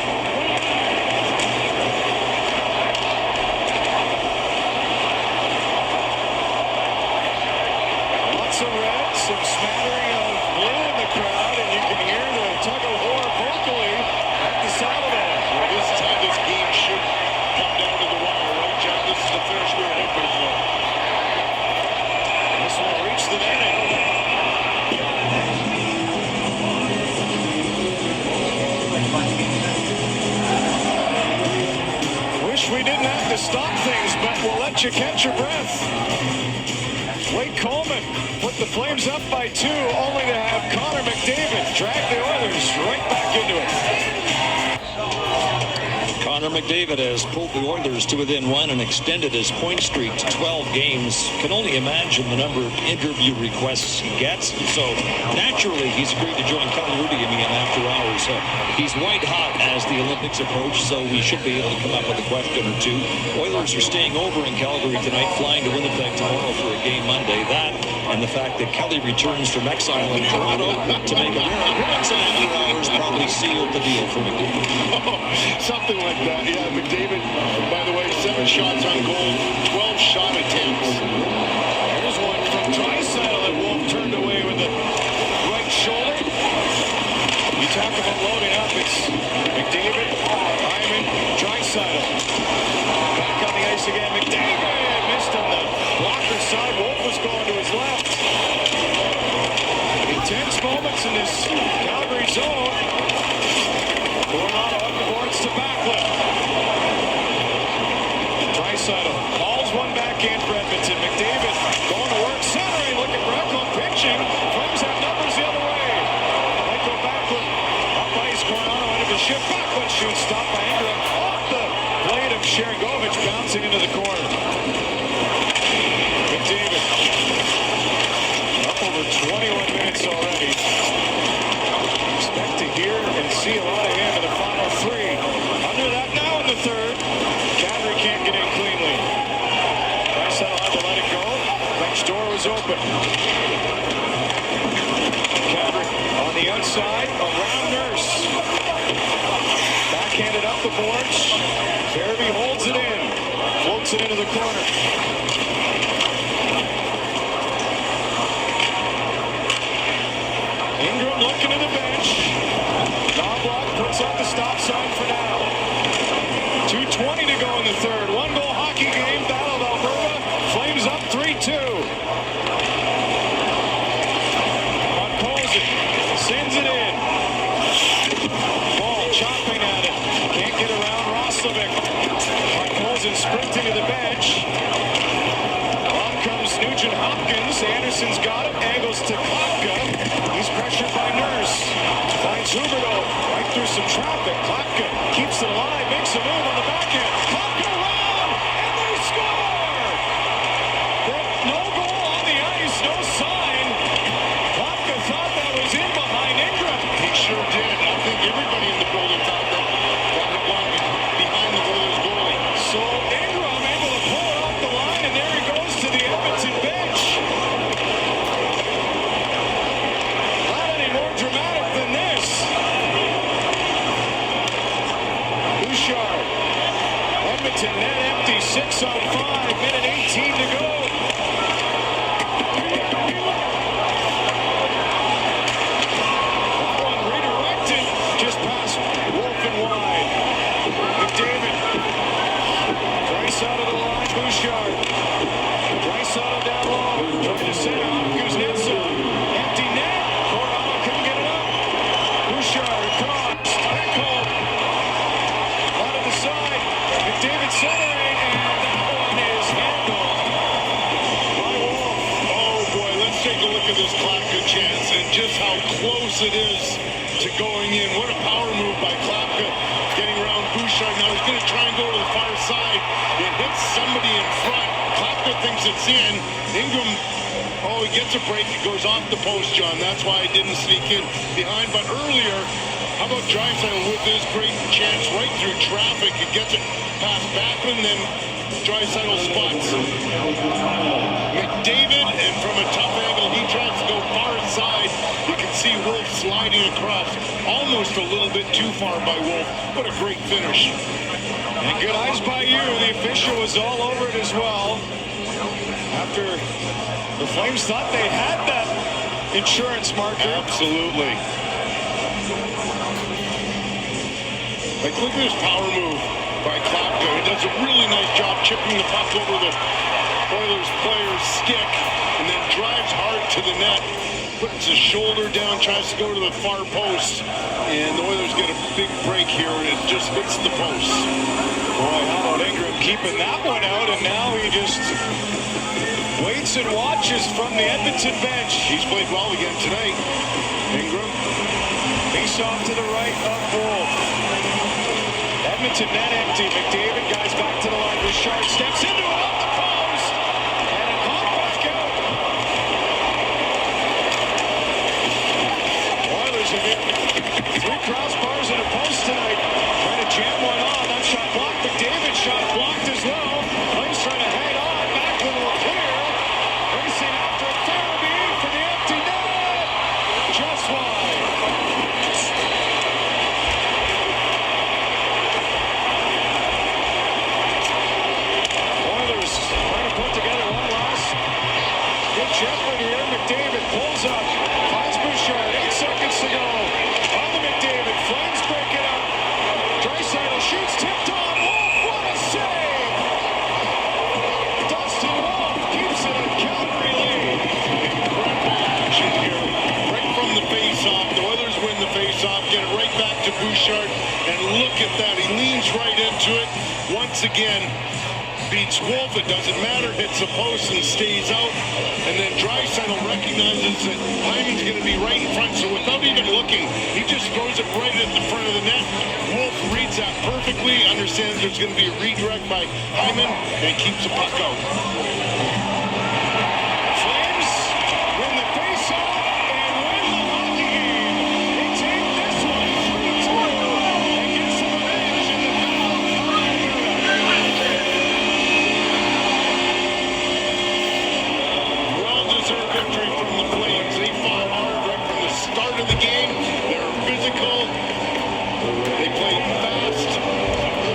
Lots of red, some smattering of blue in the crowd, and you can hear the tug-of-war vocally at the side of that. Well, this is how this game should come down to the wire, right, John? This is the finish we're hoping for. This will reach the net. Wish we didn't have to stop things, but we'll let you catch your breath. Blake Coleman put the Flames up by 2, only to have Connor McDavid drag the Oilers right back into it. Connor McDavid has pulled the Oilers to within 1 and extended his point streak to 12 games. Can only imagine the number of interview requests he gets. So naturally, he's agreed to join Kelly Rudy again after hours. He's white hot as the Olympics approach, so we should be able to come up with a question or two. Oilers are staying over in Calgary tonight, flying to Winnipeg tomorrow for a game Monday. That and the fact that Kelly returns from exile in Toronto to make a rare appearance after hours probably sealed the deal for McDavid. Something like that. Yeah, McDavid, by the way, 7 shots on goal, 12 shot attempts. Here's one from Draisaitl that Wolf turned away with the right shoulder. You talk about loading up. It's McDavid, Hyman, Draisaitl. Back on the ice again. McDavid missed on the blocker side. Wolf was going to his left. Intense moments in this Calgary zone. Going on up the boards to Backlund. Draisaitl hauls one back in for Edmonton. McDavid going to work centering. Look at Backlund pitching. Flames have numbers the other way. Michael Backlund up ice. Coronado out of his shift. Backlund shoots. Stopped by Ingram. Off the blade of Sharangovich, bouncing into the corner. McDavid up over 21 minutes already. Expect to hear and see a lot of him in the final 3. Under that now in the third. Calgary can't get in cleanly. Draisaitl had to let it go. Bench door was open. Calgary on the outside, around Nurse. Backhanded up the boards. Farabee holds it in. Floats it into the corner. Ingram looking to the bench. Knobloch puts up the stop sign for now. 2:20 to go in the third. One-goal hockey game. Battle of Alberta. Flames up 3-2. Podkolzin sends it in. Ball chopping at it. Can't get around Roslovic. Podkolzin sprinting to the bench. On comes Nugent Hopkins. Anderson's got it. Angles to Klapka. He's pressured by Nurse. Finds Huberdeau right through some traffic. Klapka keeps it alive. Makes a move on the backhand. Klapka around. And they score! No goal on the ice. No sign. Klapka thought that was in behind Ingram. He sure did. I think everybody in the building thought that had gone behind the Oilers goalie. So Ingram able to pull it off the line, and there he goes to the Edmonton bench. Not any more dramatic than this. Bouchard. Edmonton net empty, 6 on 5, minute 18 to go. That one redirected just past Wolf and wide. McDavid. Draisaitl to the line, Bouchard. Draisaitl down low. Trying to set up Kuznetsov. Empty net. Coronado couldn't get it up. Bouchard across. Back home. Out of the close it is to going in. What a power move by Klapka, getting around Bouchard. Now he's going to try and go to the far side. It hits somebody in front. Klapka thinks it's in. Ingram, oh, he gets a break. It goes off the post, John. That's why I didn't sneak in behind. But earlier, how about Draisaitl with this great chance right through traffic? He gets it past Backlund, then Draisaitl spots McDavid, and from a tough angle, he tries to go far side. You can see Wolf sliding across, almost a little bit too far by Wolf. What a great finish. And good eyes by you. The official was all over it as well. After the Flames thought they had that insurance marker. Absolutely. Like, look at this power move by Klapka. He does a really nice job chipping the puck over the Oilers player's stick and then drives hard to the net, puts his shoulder down, tries to go to the far post, and the Oilers get a big break here, and it just hits the post. Boy, how about Ingram keeping that one out, and now he just waits and watches from the Edmonton bench. He's played well again tonight. Ingram. Face off to the right of Wolf. Edmonton net empty. McDavid, guys back to the line. Richard steps into it off the post. And a caught back out. Oilers have hit 3 crossbars and a post tonight. Trying to jam one on. That shot blocked. McDavid shot blocked as well. Flames trying to hang on. Backlund will clear. Racing after Farabee for the empty net. Just wide. Put together one last good effort here. McDavid pulls up, finds Bouchard, 8 seconds to go. On the McDavid, Flames break it up. Draisaitl shoots, tipped on. Wolf, what a save! Dustin Wolf keeps it a Calgary lead. Incredible action here, right from the face-off. The Oilers win the face-off, get it right back to Bouchard, and look at that. He leans right into it once again. Beats Wolf, it doesn't matter, hits the post and stays out. And then Draisaitl recognizes that Hyman's going to be right in front, so without even looking, he just throws it right at the front of the net. Wolf reads that perfectly, understands there's going to be a redirect by Hyman, and keeps the puck out. Flames win the face-off and win the hockey game. They take this one 3-2 and get some revenge in the battle for Alberta. Well-deserved victory from the Flames. They fought hard right from the start of the game. They were physical. They played fast.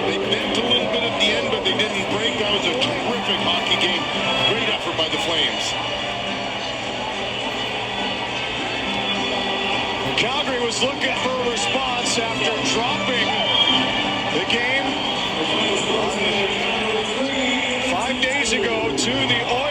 They bent a little bit at the end, but they didn't break. That was a terrific hockey game. Great effort by the Flames. Calgary was looking for a response after dropping the game 5 days ago to the Oilers.